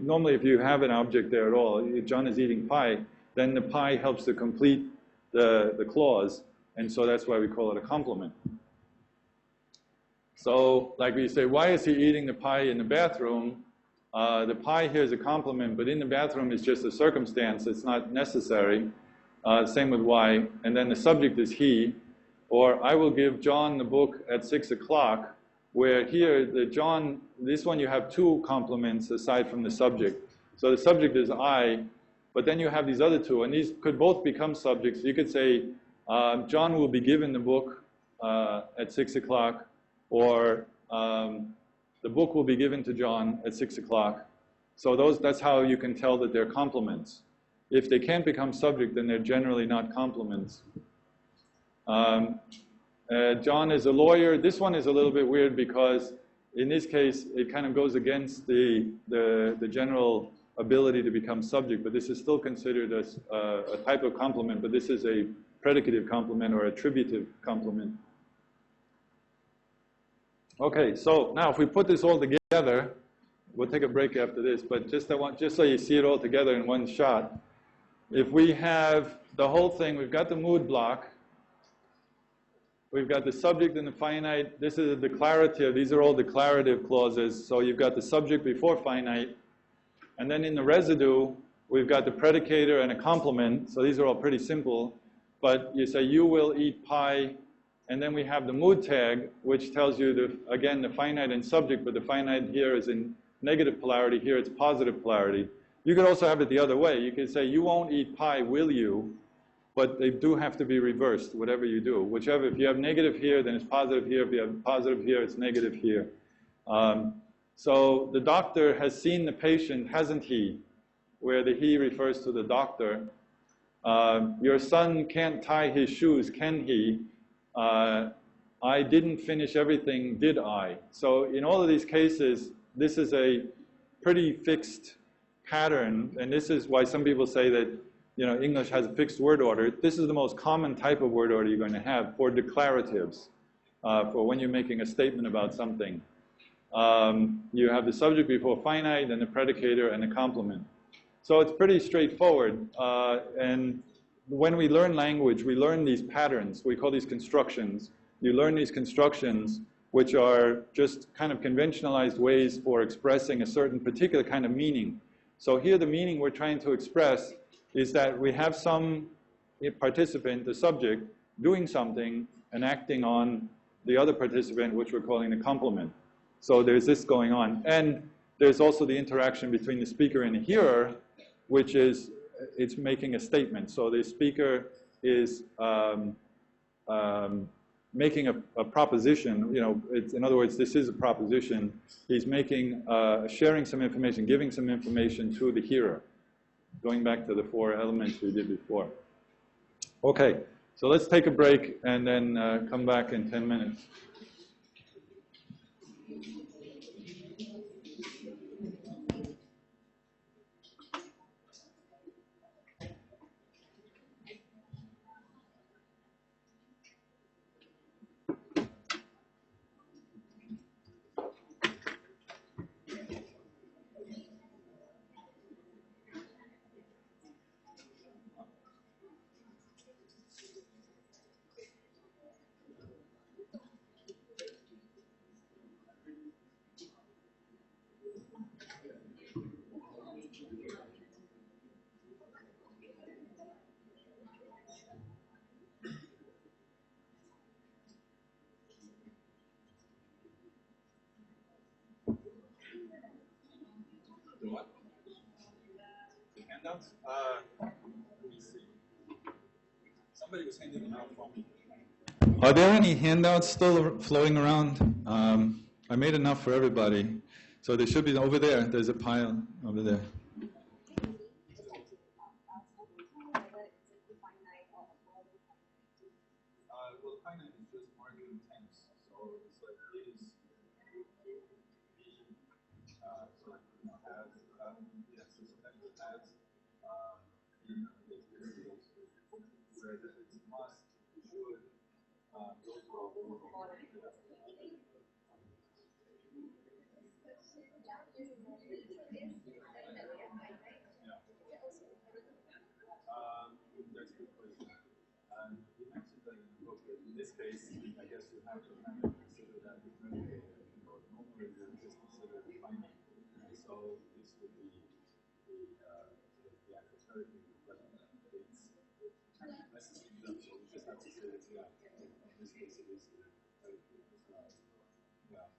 normally if you have an object there at all, John is eating pie, then the pie helps to complete the clause, and so that's why we call it a complement. So like we say, why is he eating the pie in the bathroom? The pie here is a complement, but in the bathroom is just a circumstance. It's not necessary. Same with why. And then the subject is he. Or I will give John the book at 6 o'clock, where here, this one you have two complements aside from the subject. So the subject is I, but then you have these other two, and these could both become subjects. You could say, John will be given the book at 6 o'clock, or the book will be given to John at 6 o'clock. So that's how you can tell that they're complements. If they can't become subject, then they're generally not complements. John is a lawyer. This one is a little bit weird because in this case, it kind of goes against the general ability to become subject, but this is still considered as a type of complement, but this is a predicative complement or attributive complement. Okay, so now if we put this all together, we'll take a break after this, but just so you see it all together in one shot, if we have the whole thing, we've got the mood block, we've got the subject and the finite, this is a declarative, these are all declarative clauses, so you've got the subject before finite, and then in the residue, we've got the predicator and a complement, so these are all pretty simple, but you say you will eat pie And then we have the mood tag, which tells you, again, the finite and subject, but the finite here is in negative polarity. Here it's positive polarity. You could also have it the other way. You could say, you won't eat pie, will you? But they do have to be reversed, whatever you do. Whichever, if you have negative here, then it's positive here. If you have positive here, it's negative here. So the doctor has seen the patient, hasn't he? Where the he refers to the doctor. Your son can't tie his shoes, can he? I didn't finish everything, did I? So in all of these cases, this is a pretty fixed pattern, and this is why some people say that, you know, English has a fixed word order. This is the most common type of word order you're going to have for declaratives, for when you're making a statement about something. You have the subject before finite, and the predicator, and the complement. So it's pretty straightforward, and when we learn language, we learn these patterns. We call these constructions. You learn these constructions, which are just kind of conventionalized ways for expressing a certain particular kind of meaning. So here the meaning we're trying to express is that we have some participant, the subject, doing something and acting on the other participant, which we're calling the complement. So there's this going on. And there's also the interaction between the speaker and the hearer, which is, it's making a statement. So the speaker is making a proposition. You know, in other words, this is a proposition. He's making, sharing some information, giving some information to the hearer, going back to the 4 elements we did before. Okay, so let's take a break and then come back in 10 minutes. The what? The handouts? Let me see. Somebody was handing them out for me. Are there any handouts still floating around? I made enough for everybody. So there should be over there. There's a pile over there. Well, finite is just marking tense. So it's like is, so like, you know, has, yes, so sometimes it has, whereas it's must, should, those are all that's a good question. You mentioned that in the book, but in this case, I guess you have to kind of consider that the predicator, you know, normally you just consider the finite. So this would be the actual predicator, but it's kind of messing things up, so we just have to say that, yeah, in this case it is the predicator as well. Yeah.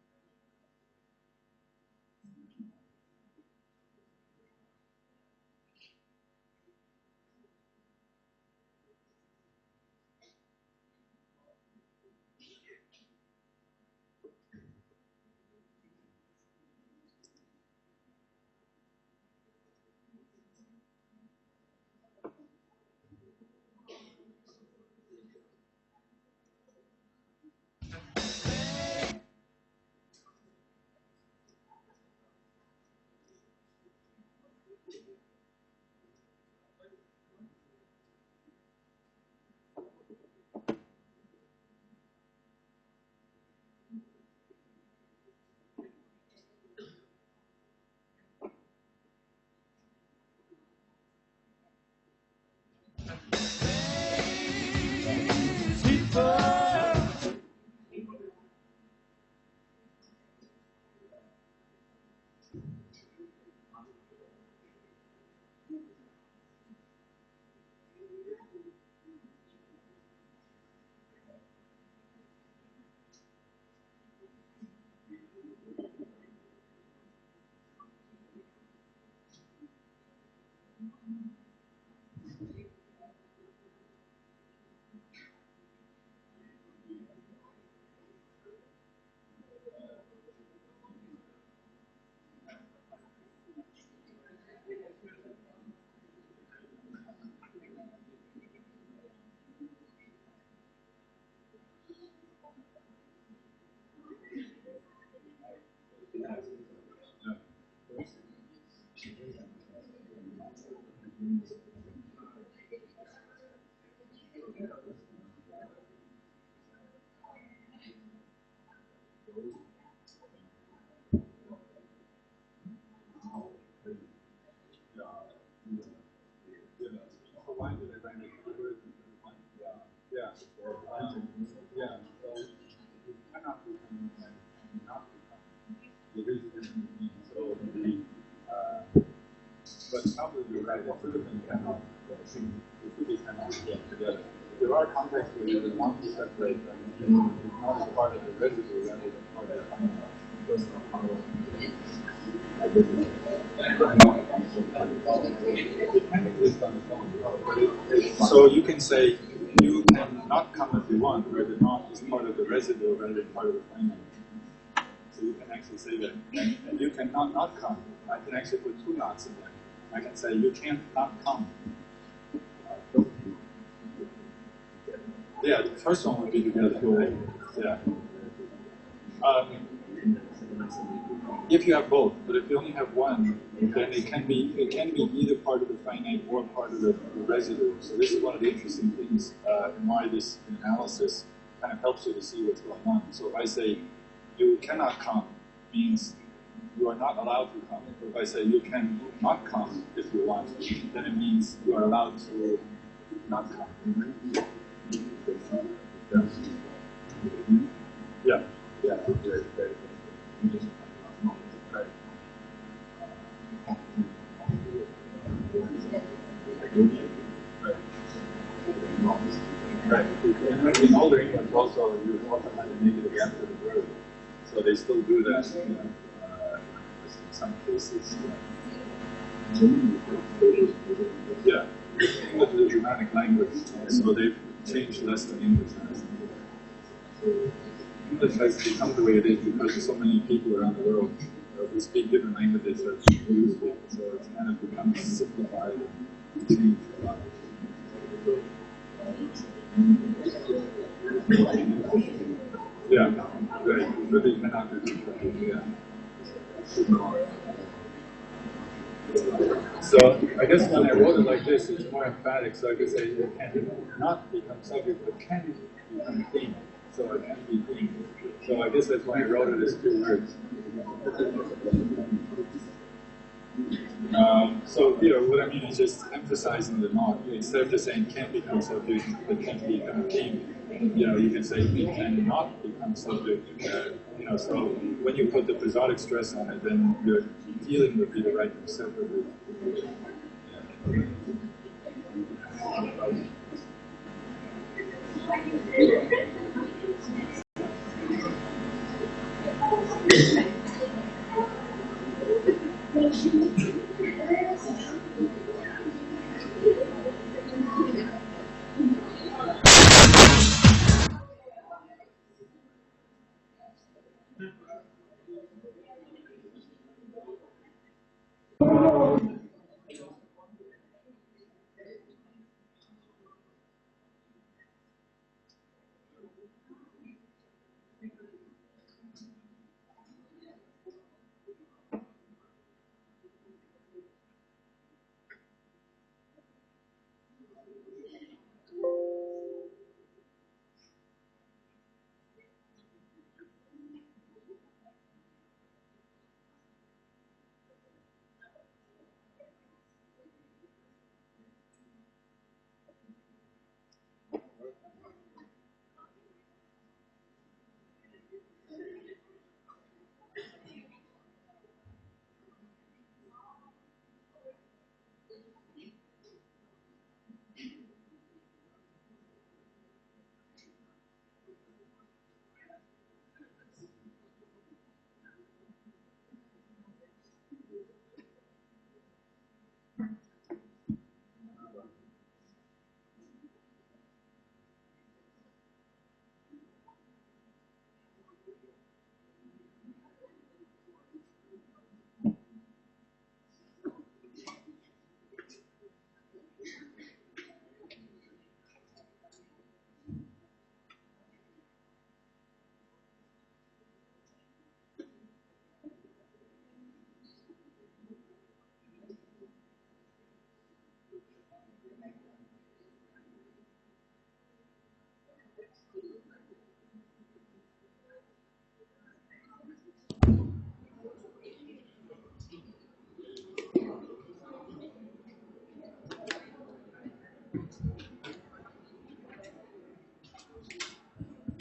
But probably you're right. The two of them cannot, the two cannot get together. There are contexts where you would want to separate them. It's not as part of the residue rather than part of the final. So you can say you can not come if you want, where the not is part of the residue rather than part of the finite. So you can actually say that. And you can not come. I can actually put two nots in there. I can say you can't not come. Yeah, the first one would be together, right? Yeah. If you have both, but if you only have one, then it can be either part of the finite or part of the residue. So this is one of the interesting things in why this analysis kind of helps you to see what's going on. So if I say you cannot come, means you are not allowed to come. If I say you can not come if you want, then it means you are allowed to not come. Yeah. Yeah. Right. In older English also, you often have a negative after the verb. So they still do that in some cases. Yeah. English is a Germanic language, so they've changed less than English has. English has become the way it is because so many people around the world who speak different languages are using it, so it's kind of become simplified and changed a lot. Yeah, right. Really cannot be yeah. So I guess when I wrote it like this, it's more emphatic. So I could say it can not become subject, but can become theme. So it can be theme. So I guess that's why I wrote it as two words. So here, what I mean is just emphasizing the not. Instead of just saying can't become subject, but can become theme. You can say we cannot become subject. So when you put the prosodic stress on it, then your feeling would be the right to separate it.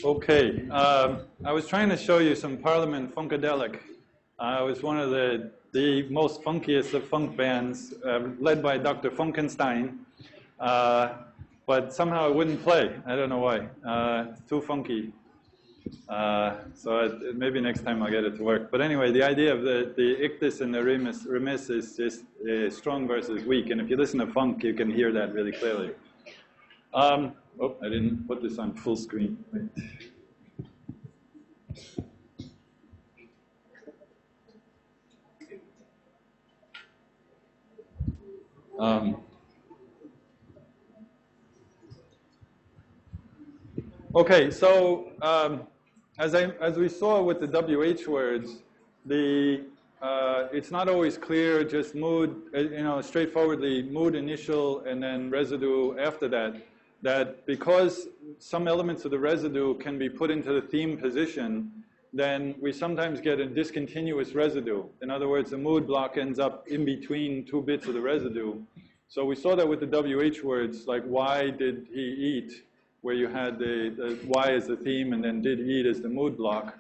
Okay, I was trying to show you some Parliament Funkadelic. It was one of the most funkiest of funk bands, led by Dr. Funkenstein, but somehow it wouldn't play. I don't know why. It's too funky. So maybe next time I'll get it to work. But anyway, the idea of the ictus and the remiss is just strong versus weak. And if you listen to funk, you can hear that really clearly. Oh, I didn't put this on full screen. Wait. Okay, so as we saw with the WH words, it's not always clear, just mood, straightforwardly mood initial and then residue after that. That because some elements of the residue can be put into the theme position, then we sometimes get a discontinuous residue. In other words, the mood block ends up in between two bits of the residue. So we saw that with the WH words, like why did he eat, where you had the why as the theme and then did eat as the mood block.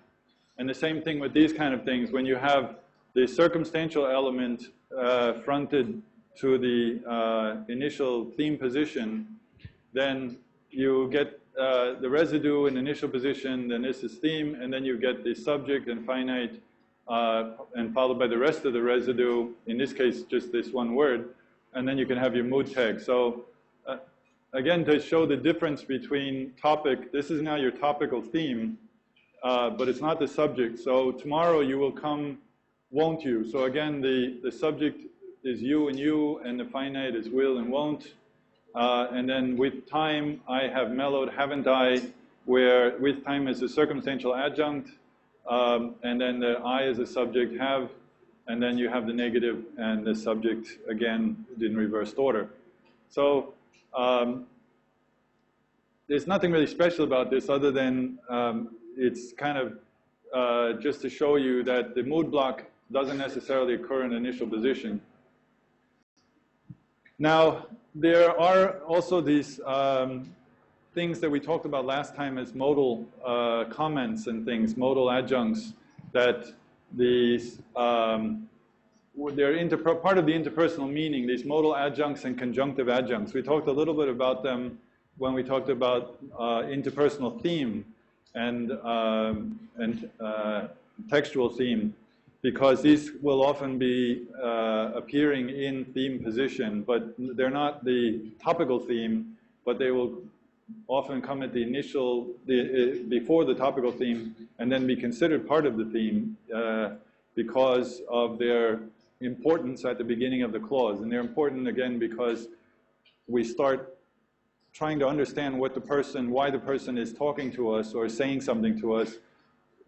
And the same thing with these kind of things. When you have the circumstantial element fronted to the initial theme position, then you get the residue in initial position, then this is theme, and then you get the subject and finite, and followed by the rest of the residue, in this case just this one word, and then you can have your mood tag. So again, to show the difference between topic, this is now your topical theme, but it's not the subject. So tomorrow you will come, won't you? So again, the subject is you, and the finite is will and won't. And then with time, I have mellowed, haven't I, where with time is a circumstantial adjunct, and then the I is a subject, have, and then you have the negative and the subject, again, in reversed order. So there's nothing really special about this other than it's kind of just to show you that the mood block doesn't necessarily occur in initial position. Now, there are also these things that we talked about last time as modal comments and things, modal adjuncts, that these, they're part of the interpersonal meaning, these modal adjuncts and conjunctive adjuncts. We talked a little bit about them when we talked about interpersonal theme and textual theme, because these will often be appearing in theme position, but they're not the topical theme, but they will often come at the initial, before the topical theme, and then be considered part of the theme because of their importance at the beginning of the clause. And they're important, again, because we start trying to understand what the person, why the person is talking to us or saying something to us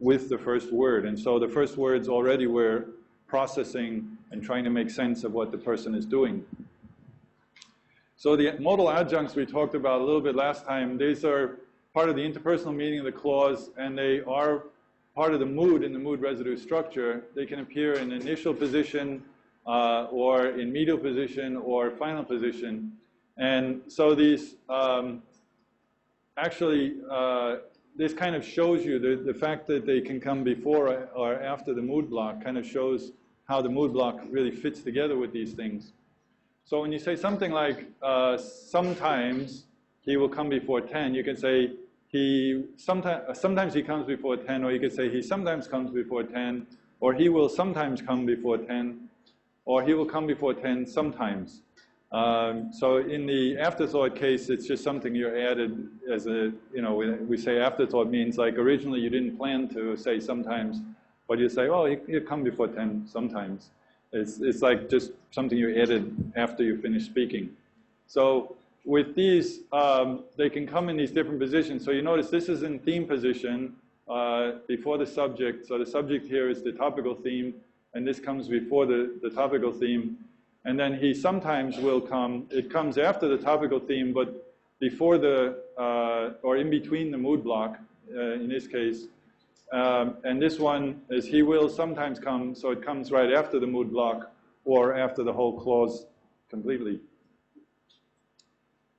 with the first word. And so the first words already we're processing and trying to make sense of what the person is doing. So the modal adjuncts we talked about a little bit last time, these are part of the interpersonal meaning of the clause, and they are part of the mood in the mood residue structure. They can appear in initial position or in medial position or final position. And so these this kind of shows you the fact that they can come before or after the mood block kind of shows how the mood block really fits together with these things. So when you say something like, sometimes he will come before 10, you can say sometimes he comes before 10, or you could say he sometimes comes before 10, or he will sometimes come before 10, or he will come before 10 sometimes. So in the afterthought case, it's just something you're added as a, we say afterthought means like originally you didn't plan to say sometimes, but you say, oh, he'll come before 10 sometimes. It's like just something you added after you finish speaking. So with these, they can come in these different positions. So you notice this is in theme position before the subject. So the subject here is the topical theme, and this comes before the topical theme. And then he sometimes will come, it comes after the topical theme, but before or in between the mood block, in this case. And this one is he will sometimes come, so it comes right after the mood block or after the whole clause completely.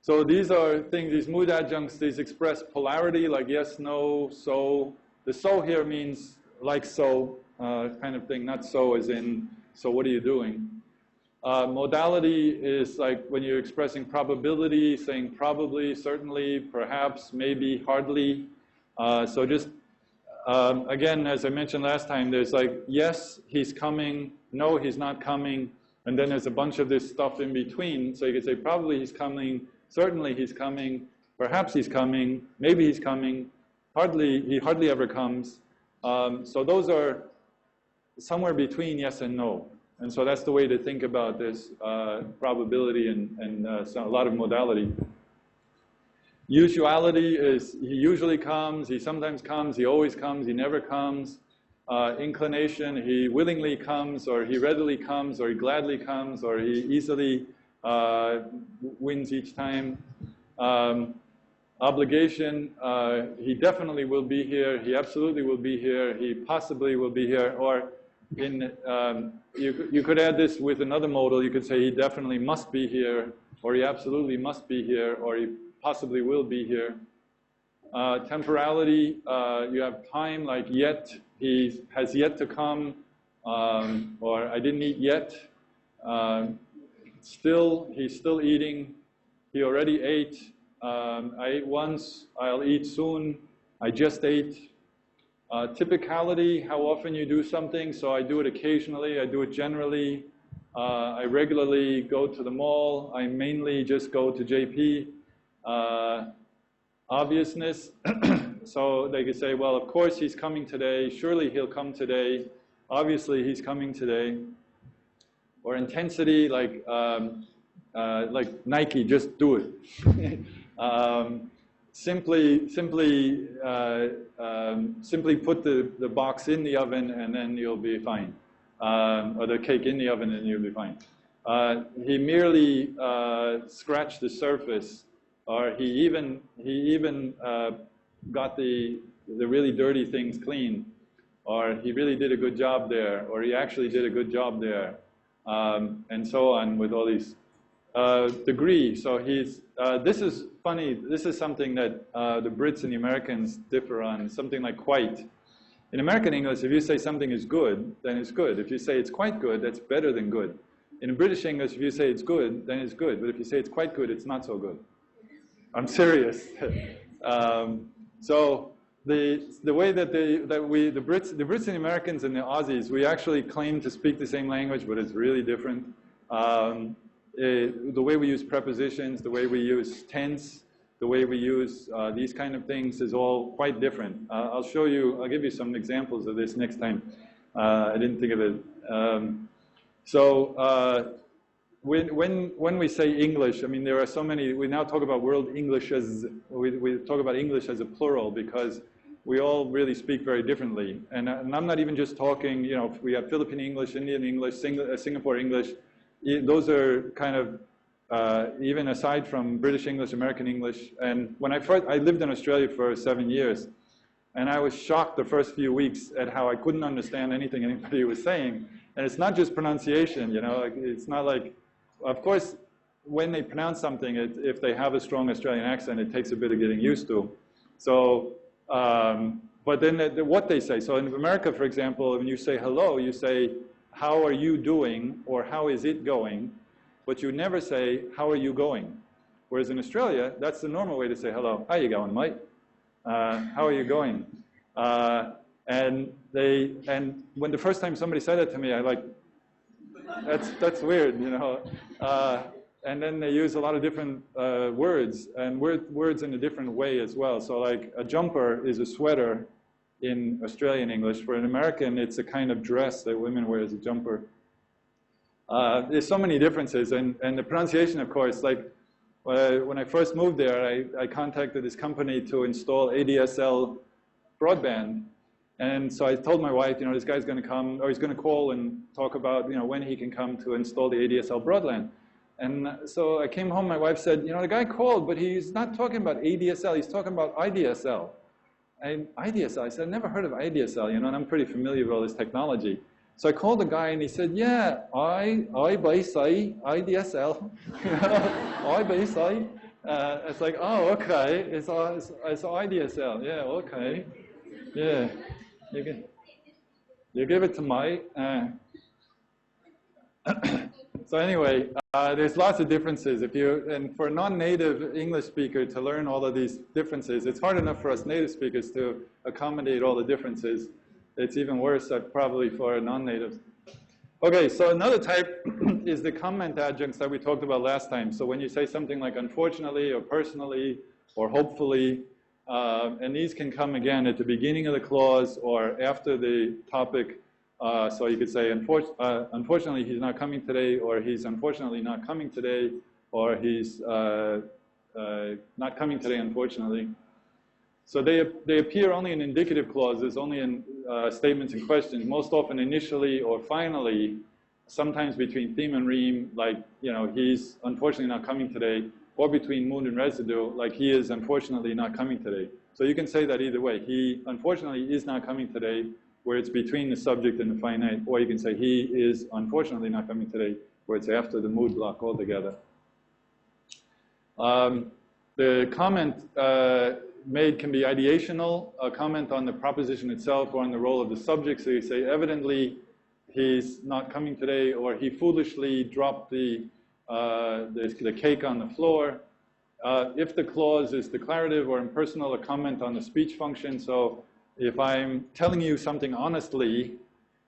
So these are things, these mood adjuncts, these express polarity, like yes, no, so. The so here means like so kind of thing, not so as in, so what are you doing? Modality is like when you're expressing probability, saying probably, certainly, perhaps, maybe, hardly. So just, again, as I mentioned last time, there's like, yes, he's coming, no, he's not coming, and then there's a bunch of this stuff in between. So you could say probably he's coming, certainly he's coming, perhaps he's coming, maybe he's coming, he hardly ever comes. So those are somewhere between yes and no. And so that's the way to think about this probability and so a lot of modality. Usuality is he usually comes, he sometimes comes, he always comes, he never comes. Inclination, he willingly comes, or he readily comes, or he gladly comes, or he easily wins each time. Obligation, he definitely will be here, he absolutely will be here, he possibly will be here, or in, you could add this with another modal. You could say he definitely must be here, or he absolutely must be here, or he possibly will be here. Temporality, you have time, like yet, he has yet to come, or I didn't eat yet. He's still eating, he already ate. I ate once, I'll eat soon, I just ate. Typicality, how often you do something. So I do it occasionally, I do it generally. I regularly go to the mall, I mainly just go to JP. Obviousness, so they could say, well, of course he's coming today, surely he'll come today, obviously he's coming today. Or intensity, like Nike, just do it. Simply put the box in the oven and then you'll be fine. Or the cake in the oven and you'll be fine. He merely scratched the surface, or he even got the really dirty things clean, or he really did a good job there, or he actually did a good job there, and so on with all these. Degree, so this is funny, this is something that the Brits and the Americans differ on, something like quite. In American English, if you say something is good, then it's good. If you say it's quite good, that's better than good. In British English, if you say it's good, then it's good. But if you say it's quite good, it's not so good. I'm serious. So the way that the Brits and the Americans and the Aussies, we actually claim to speak the same language, but it's really different. The way we use prepositions, the way we use tense, the way we use these kind of things is all quite different. I'll give you some examples of this next time. I didn't think of it. When we say English, I mean, there are so many, we now talk about world English as, we talk about English as a plural because we all really speak very differently. And I'm not even just talking, you know, we have Philippine English, Indian English, Singapore English. Those are kind of, even aside from British English, American English. And when I lived in Australia for 7 years, and I was shocked the first few weeks at how I couldn't understand anything anybody was saying. And it's not just pronunciation, you know, it's not like, of course, when they pronounce something, if they have a strong Australian accent, it takes a bit of getting used to. So, but then what they say. So in America, for example, when you say hello, you say, how are you doing, or how is it going? But you never say, how are you going? Whereas in Australia, that's the normal way to say hello. How you going, mate? How are you going? And when the first time somebody said that to me, I like, that's weird, you know. And then they use a lot of different words, and words in a different way as well. So like a jumper is a sweater in Australian English. For an American, it's a kind of dress that women wear as a jumper. There's so many differences, and the pronunciation, of course, like when I first moved there, I contacted this company to install ADSL broadband. And so I told my wife, you know, this guy's going to come, or he's going to call and talk about, you know, when he can come to install the ADSL broadband. And so I came home, my wife said, you know, the guy called, but he's not talking about ADSL, he's talking about IDSL. And IDSL, I said, I've never heard of IDSL, you know, and I'm pretty familiar with all this technology. So I called the guy and he said, yeah, I buy say IDSL, I buy say. It's like, oh, okay, it's IDSL. Yeah, okay. Yeah, you give it to Mike. So anyway, there's lots of differences. And for a non-native English speaker to learn all of these differences, it's hard enough for us native speakers to accommodate all the differences. It's even worse probably for non-natives. Okay, so another type is the comment adjuncts that we talked about last time. So when you say something like unfortunately or personally or hopefully, and these can come again at the beginning of the clause or after the topic. So you could say, unfortunately, he's not coming today, or he's unfortunately not coming today, or he's not coming today, unfortunately. So they appear only in indicative clauses, only in statements and questions, most often initially or finally, sometimes between theme and ream, like, you know, he's unfortunately not coming today, or between mood and residue, like he is unfortunately not coming today. So you can say that either way. He unfortunately is not coming today, where it's between the subject and the finite, or you can say he is unfortunately not coming today, where it's after the mood block altogether. The comment made can be ideational, a comment on the proposition itself or on the role of the subject. So you say, evidently, he's not coming today, or he foolishly dropped the cake on the floor. If the clause is declarative or impersonal, a comment on the speech function. So if I'm telling you something honestly,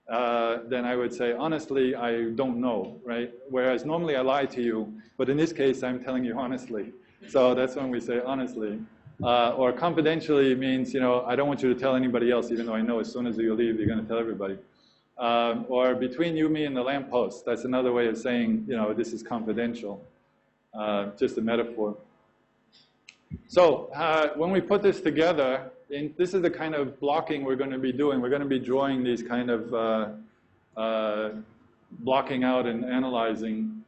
then I would say, honestly, I don't know, right? Whereas normally I lie to you, but in this case, I'm telling you honestly. So that's when we say honestly. Or confidentially means, you know, I don't want you to tell anybody else, even though I know as soon as you leave, you're going to tell everybody. Or between you, me, and the lamppost. That's another way of saying, you know, this is confidential. Just a metaphor. So when we put this together, this is the kind of blocking we're going to be doing. We're going to be drawing these kind of blocking out and analyzing.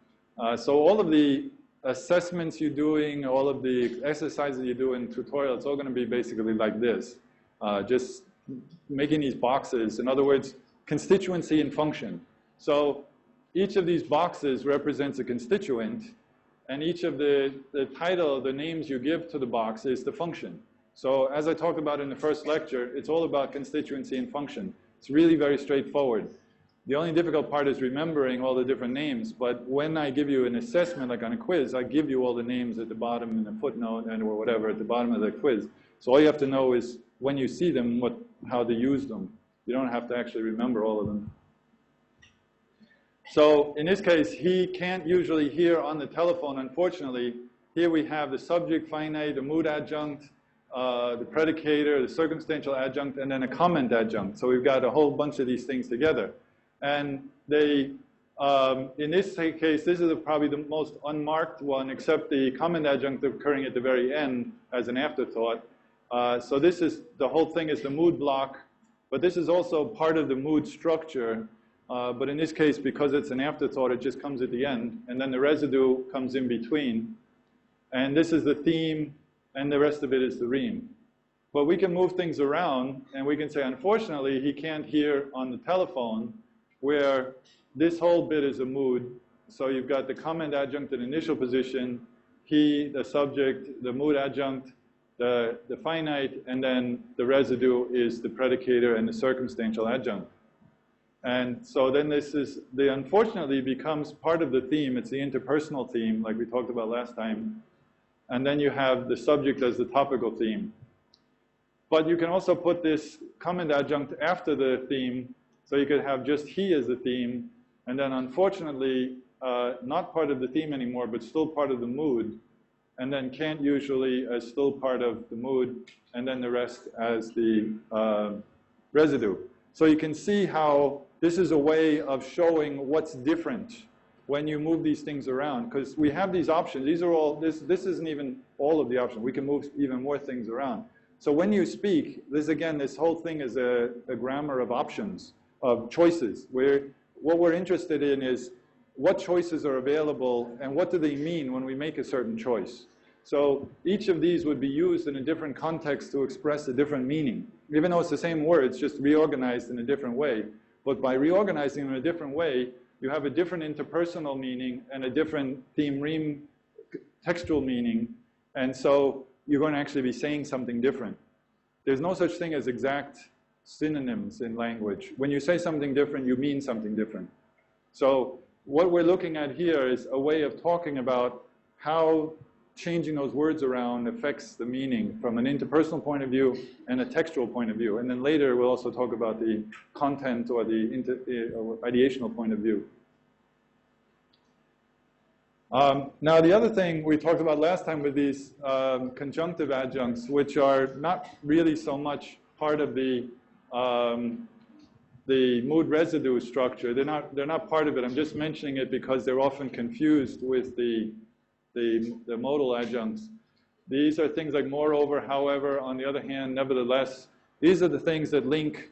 So all of the assessments you're doing, all of the exercises you do in tutorial, it's all going to be basically like this. Just making these boxes. In other words, constituency and function. So each of these boxes represents a constituent, and each of the title, the names you give to the box is the function. So as I talked about in the first lecture, it's all about constituency and function. It's really very straightforward. The only difficult part is remembering all the different names, but when I give you an assessment, like on a quiz, I give you all the names at the bottom in the footnote and or whatever at the bottom of the quiz. So all you have to know is when you see them, how to use them. You don't have to actually remember all of them. So in this case, he can't usually hear on the telephone, unfortunately. Here we have the subject finite, the mood adjunct, the predicator, the circumstantial adjunct, and then a comment adjunct. So we've got a whole bunch of these things together. And they, in this case, this is probably the most unmarked one, except the comment adjunct occurring at the very end as an afterthought. So this is, the whole thing is the mood block, but this is also part of the mood structure. But in this case, because it's an afterthought, it just comes at the end, and then the residue comes in between. And this is the theme, and the rest of it is the ream. But we can move things around, and we can say, unfortunately, he can't hear on the telephone, where this whole bit is a mood. So you've got the comment adjunct in initial position, he, the subject, the mood adjunct, the finite, and then the residue is the predicator and the circumstantial adjunct. And so then this is, unfortunately becomes part of the theme. It's the interpersonal theme, like we talked about last time. And then you have the subject as the topical theme. But you can also put this comment adjunct after the theme, so you could have just he as the theme, and then unfortunately, not part of the theme anymore, but still part of the mood, and then can't usually as still part of the mood, and then the rest as the residue. So you can see how this is a way of showing what's different when you move these things around, because we have these options. These are all, this isn't even all of the options. We can move even more things around. So when you speak, this whole thing is a grammar of options, of choices, where what we're interested in is what choices are available and what do they mean when we make a certain choice. So each of these would be used in a different context to express a different meaning. Even though it's the same word, it's just reorganized in a different way. But by reorganizing in a different way, you have a different interpersonal meaning and a different theme-ream textual meaning. And so you're going to actually be saying something different. There's no such thing as exact synonyms in language. When you say something different, you mean something different. So what we're looking at here is a way of talking about how changing those words around affects the meaning from an interpersonal point of view and a textual point of view. And then later we'll also talk about the content or the ideational point of view. Now the other thing we talked about last time with these conjunctive adjuncts, which are not really so much part of the mood residue structure. They're not part of it. I'm just mentioning it because they're often confused with the modal adjuncts. These are things like moreover, however, on the other hand, nevertheless. These are the things that link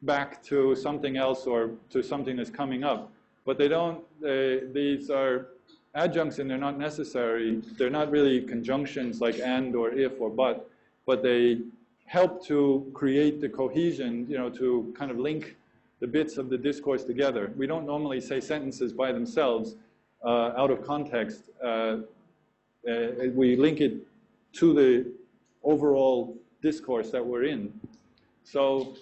back to something else or to something that's coming up. But they don't, these are adjuncts and they're not necessary. They're not really conjunctions like and or if or but they help to create the cohesion, to kind of link the bits of the discourse together. We don't normally say sentences by themselves out of context. We link it to the overall discourse that we're in. So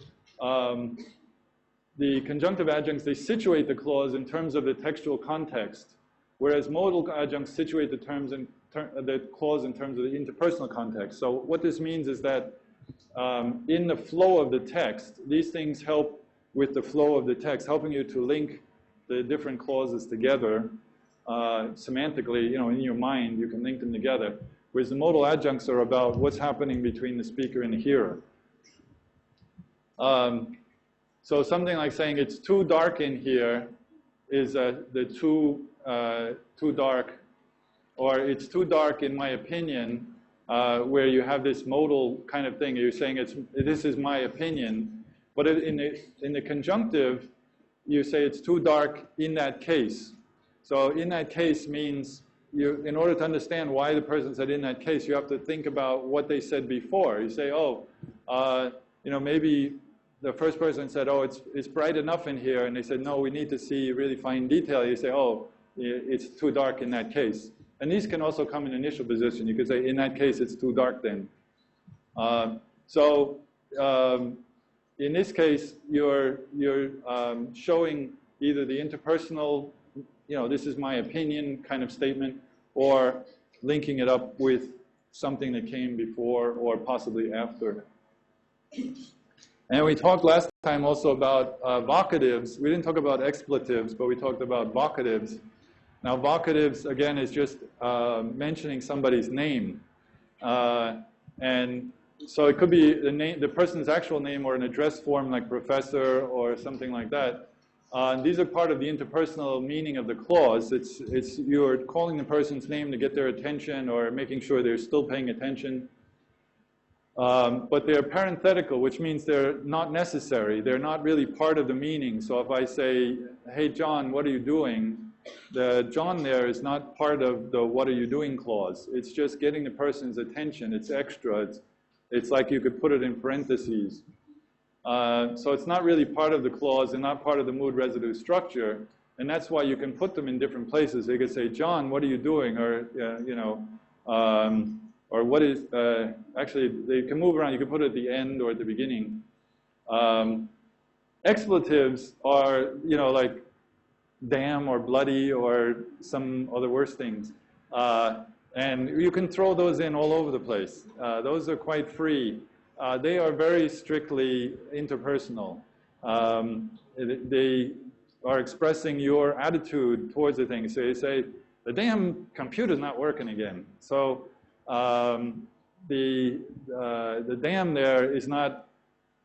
the conjunctive adjuncts, they situate the clause in terms of the textual context, whereas modal adjuncts situate the clause in terms of the interpersonal context. So what this means is that in the flow of the text, these things help with the flow of the text, helping you to link the different clauses together. Semantically, in your mind, you can link them together. Whereas the modal adjuncts are about what's happening between the speaker and the hearer. So something like saying it's too dark in here is the too dark, or it's too dark in my opinion, where you have this modal kind of thing. You're saying this is my opinion, but in the conjunctive, you say it's too dark in that case. So in that case means in order to understand why the person said in that case, you have to think about what they said before. You say, maybe the first person said, it's bright enough in here, and they said, no, we need to see really fine detail. You say, it's too dark in that case. And these can also come in initial position. You could say, in that case, it's too dark then. In this case, you're showing either the interpersonal, this is my opinion kind of statement, or linking it up with something that came before or possibly after. And we talked last time also about vocatives. We didn't talk about expletives, but we talked about vocatives. Now, vocatives, again, is just mentioning somebody's name. And so it could be the person's actual name or an address form like professor or something like that. These are part of the interpersonal meaning of the clause. It's you're calling the person's name to get their attention or making sure they're still paying attention. But they're parenthetical, which means they're not necessary. They're not really part of the meaning. So if I say, hey, John, what are you doing? The John there is not part of the what are you doing clause. It's just getting the person's attention. It's extra. It's like you could put it in parentheses. So it's not really part of the clause and not part of the mood residue structure. And that's why you can put them in different places. You could say, John, what are you doing? Or, or what is, actually, they can move around. You can put it at the end or at the beginning. Expletives are, like damn or bloody or some other worse things. And you can throw those in all over the place. Those are quite free. They are very strictly interpersonal. They are expressing your attitude towards the thing. So you say, the damn computer's not working again. So the damn there is not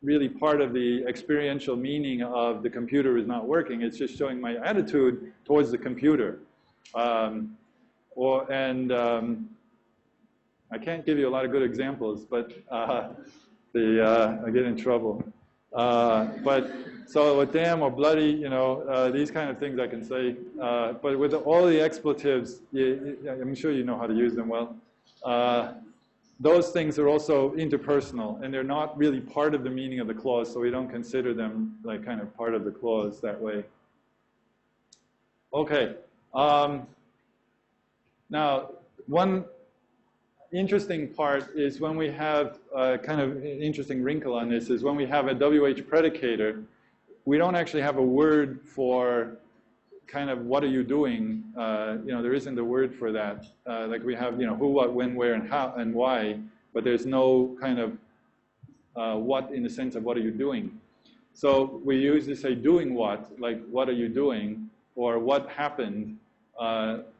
really part of the experiential meaning of the computer is not working. It's just showing my attitude towards the computer. I can't give you a lot of good examples, but I get in trouble. So with damn or bloody, these kind of things I can say. But with all the expletives, I'm sure you know how to use them well. Those things are also interpersonal, and they're not really part of the meaning of the clause, so we don't consider them like kind of part of the clause that way. Okay. Now, one interesting part is when we have kind of interesting wrinkle on this is when we have a WH predicator, we don't actually have a word for kind of what are you doing. There isn't a word for that. Like we have, who, what, when, where, and how, and why, but there's no kind of what in the sense of what are you doing. So we usually say doing what, like what are you doing, or what happened,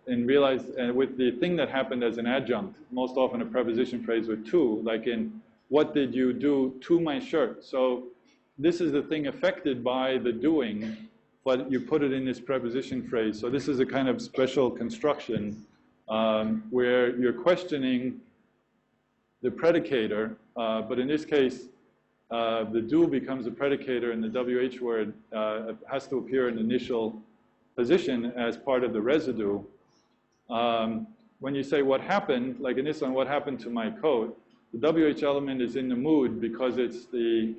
and realize, and with the thing that happened as an adjunct, most often a preposition phrase with to, like in what did you do to my shirt. So this is the thing affected by the doing, but you put it in this preposition phrase. So this is a kind of special construction where you're questioning the predicator, but in this case, the do becomes a predicator, and the WH word has to appear in initial position as part of the residue. When you say what happened, like in this one, what happened to my coat, the WH element is in the mood because it's the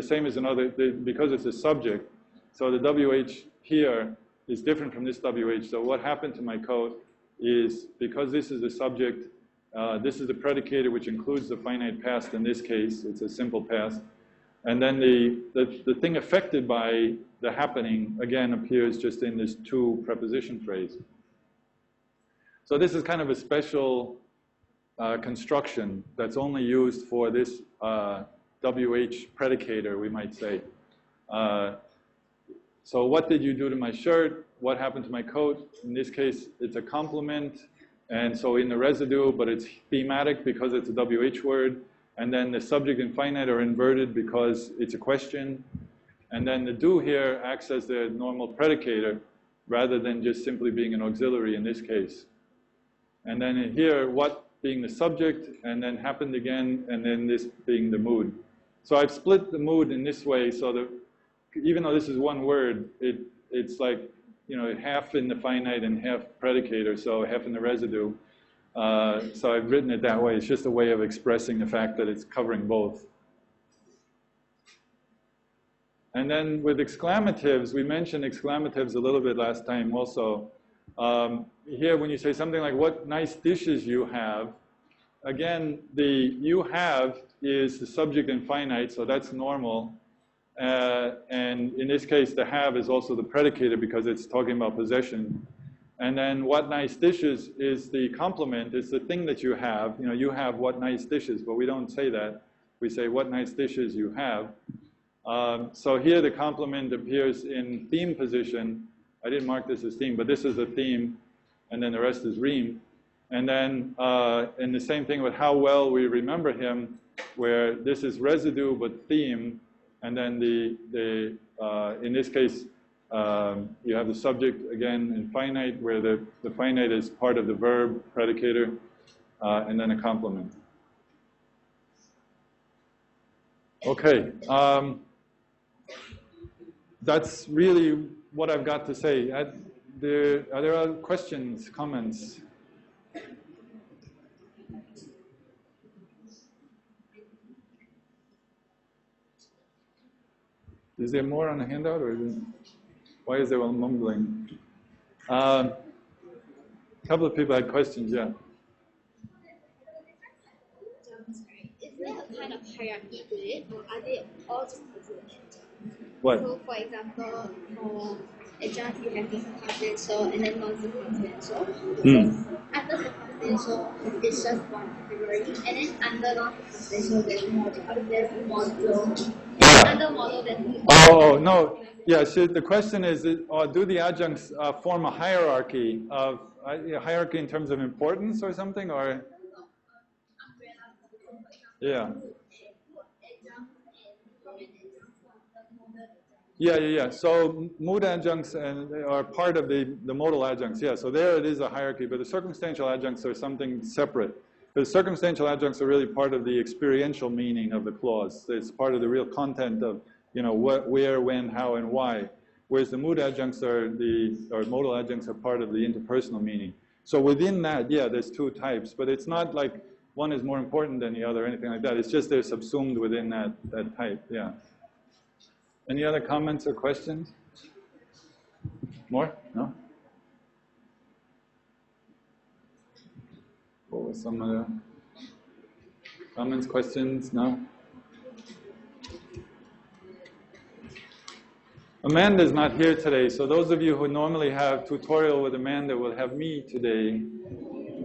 same as another, because it's a subject. So the WH here is different from this WH. So what happened to my coat is, because this is the subject, this is the predicator, which includes the finite past in this case. It's a simple past. And then the thing affected by the happening, again, appears just in this to preposition phrase. So this is kind of a special construction that's only used for this WH predicator, we might say. So what did you do to my shirt? What happened to my coat? In this case, it's a complement. And so in the residue, but it's thematic because it's a WH word. And then the subject and finite are inverted because it's a question. And then the do here acts as the normal predicator rather than just simply being an auxiliary in this case. And then in here, what being the subject, and then happened again, and then this being the mood. So I've split the mood in this way so that even though this is one word, it's like, half in the finite and half predicator, so half in the residue. So I've written it that way. It's just a way of expressing the fact that it's covering both. And then with exclamatives, we mentioned exclamatives a little bit last time also. Here, when you say something like, what nice dishes you have, again, the you have is the subject and finite, so that's normal. And in this case, the have is also the predicator because it's talking about possession. And then what nice dishes is the complement, it's the thing that you have. You have what nice dishes, but we don't say that. We say what nice dishes you have. So here the complement appears in theme position. I didn't mark this as theme, but this is a theme, and then the rest is reem. And then, and the same thing with how well we remember him, where this is residue but theme, and then in this case, you have the subject again in finite, where the finite is part of the verb predicator, and then a complement. Okay, that's really what I've got to say. Are there other questions, comments? Is there more on the handout, or why is there all mumbling? A couple of people had questions, yeah. Is there a kind of hierarchy to it, or are they all just adjuncts? What? So, for example, for adjuncts, you have the circumstantial and then non-circumstantial. So, under circumstantial, it's just one category, and then under non-circumstantial, there's modal. Under model, then oh no, yeah. So the question is, do the adjuncts form a hierarchy of hierarchy in terms of importance or something, or? Yeah. Yeah. So mood adjuncts are part of the modal adjuncts. Yeah. So there it is a hierarchy, but the circumstantial adjuncts are something separate. The circumstantial adjuncts are really part of the experiential meaning of the clause. It's part of the real content of, what, where, when, how, and why. Whereas the mood adjuncts or modal adjuncts are part of the interpersonal meaning. So within that, yeah, there's two types, but it's not like one is more important than the other or anything like that. It's just they're subsumed within that type, yeah. Any other comments or questions? More? No? What were some of the comments, questions? No? Amanda's not here today, so those of you who normally have tutorial with Amanda will have me today.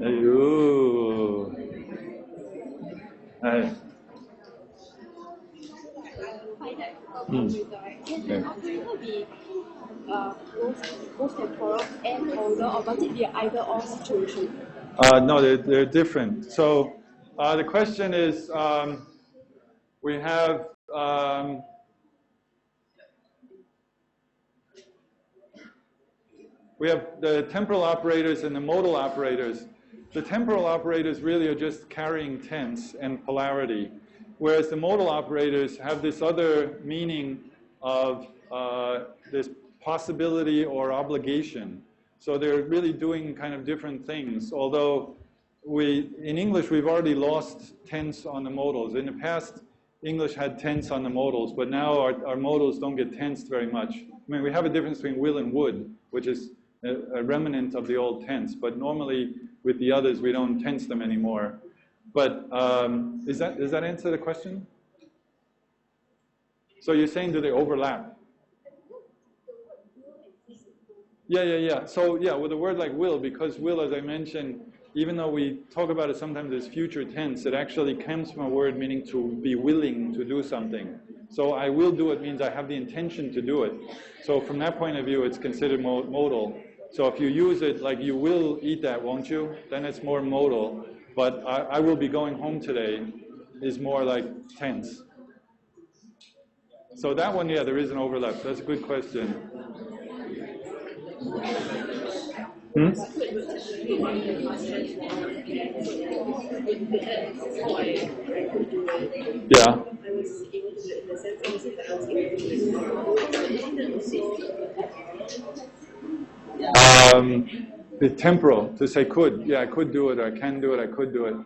Ooh. Hi. Can operator be both temporal and modal, or must it be either or situation? No, they're different. So the question is, we have the temporal operators and the modal operators. The temporal operators really are just carrying tense and polarity, whereas the modal operators have this other meaning of this possibility or obligation. So they're really doing kind of different things, although in English we've already lost tense on the modals. In the past, English had tense on the modals, but now our modals don't get tensed very much. I mean, we have a difference between will and would, which is a remnant of the old tense, but normally with the others we don't tense them anymore. But does that answer the question? So you're saying, do they overlap? Yeah. So yeah, with a word like will, because will, as I mentioned, even though we talk about it sometimes as future tense, it actually comes from a word meaning to be willing to do something. So I will do it means I have the intention to do it. So from that point of view, it's considered modal. So if you use it like you will eat that, won't you? Then it's more modal. But I will be going home today is more like tense. So that one, yeah, there is an overlap. That's a good question. Yeah. The temporal, to say could. Yeah, I could do it, or I can do it, I could do it.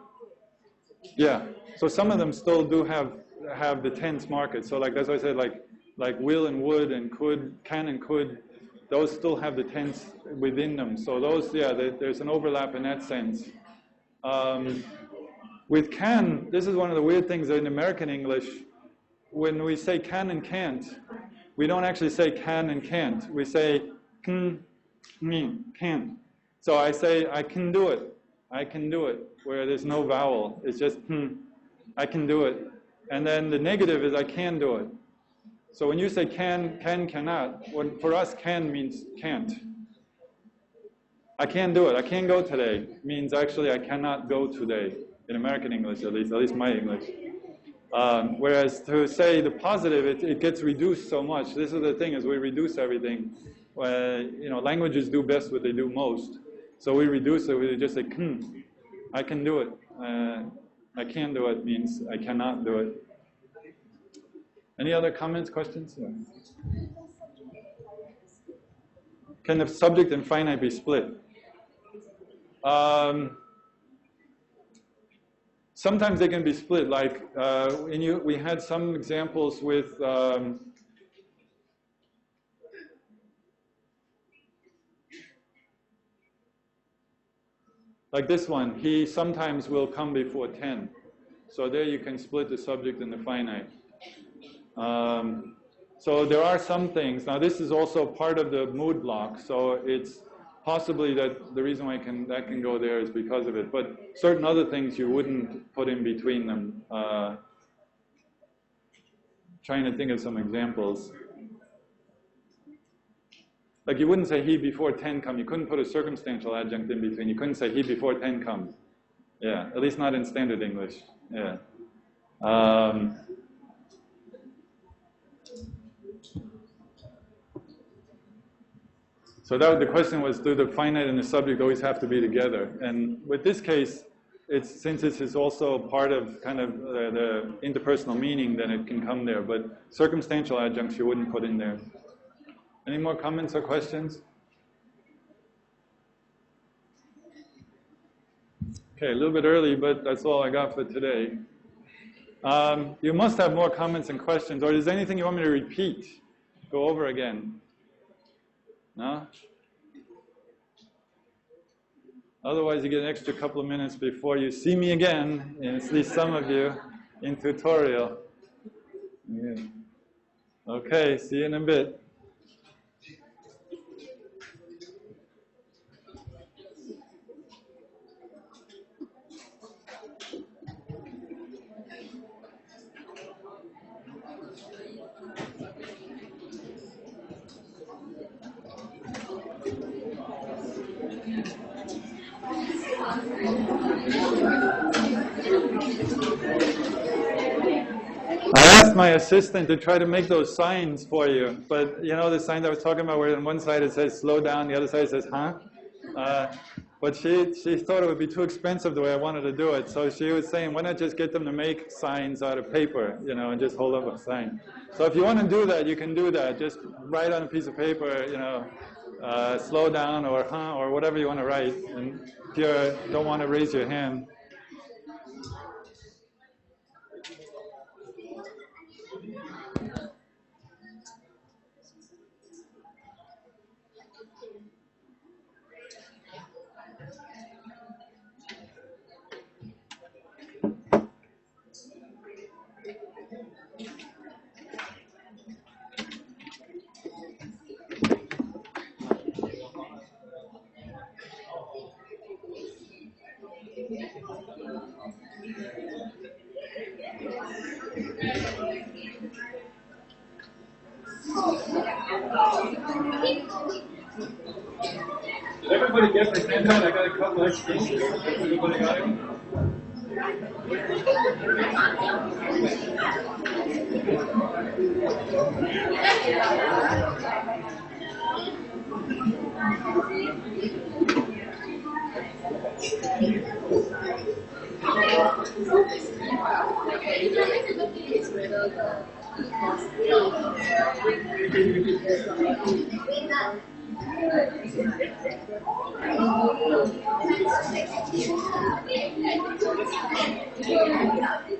Yeah. So some of them still do have the tense market. So like that's why I said like will and would and could, can and could, those still have the tense within them. So those, yeah, there's an overlap in that sense. With can, this is one of the weird things in American English. When we say can and can't, we don't actually say can and can't. We say can, can. So I say I can do it. I can do it, where there's no vowel. It's just I can do it. And then the negative is I can do it. So when you say can, cannot, for us can means can't. I can't do it. I can't go today means actually I cannot go today. In American English at least my English. Whereas to say the positive, it gets reduced so much. This is the thing, is we reduce everything. Languages do best what they do most. So we reduce it, we just say can. I can do it. I can't do it means I cannot do it. Any other comments, questions? Yeah. Can the subject and finite be split? Sometimes they can be split. Like we had some examples with like this one. He sometimes will come before 10. So there you can split the subject and the finite. So there are some things. Now this is also part of the mood block. So it's possibly that the reason why that can go there is because of it. But certain other things you wouldn't put in between them. Trying to think of some examples. Like you wouldn't say he before 10 come. You couldn't put a circumstantial adjunct in between. You couldn't say he before 10 come. Yeah, at least not in standard English. Yeah. So the question was, do the finite and the subject always have to be together? And with this case, since this is also part of kind of the interpersonal meaning, then it can come there. But circumstantial adjuncts you wouldn't put in there. Any more comments or questions? Okay, a little bit early, but that's all I got for today. You must have more comments and questions, or is there anything you want me to repeat? Go over again? No? Otherwise, you get an extra couple of minutes before you see me again, and at least some of you, in tutorial. Yeah. Okay, see you in a bit. I asked my assistant to try to make those signs for you, but you know the signs I was talking about where on one side it says slow down, the other side says huh? But she thought it would be too expensive the way I wanted to do it, so she was saying, why not just get them to make signs out of paper, you know, and just hold up a sign. So if you want to do that, you can do that. Just write on a piece of paper, you know, slow down or huh, or whatever you want to write. And if you don't want to raise your hand. Did everybody get the handout? I got a couple extra pieces. Everybody got it?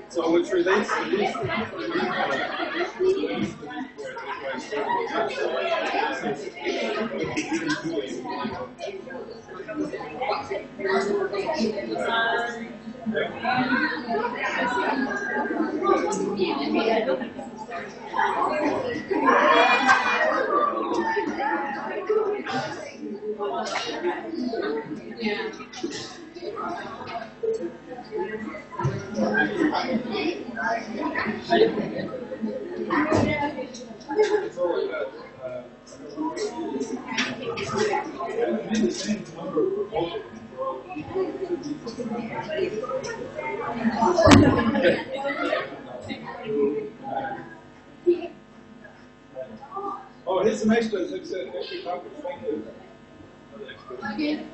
So which relates to these Oh, here's some extras. Extra copies. Thank you.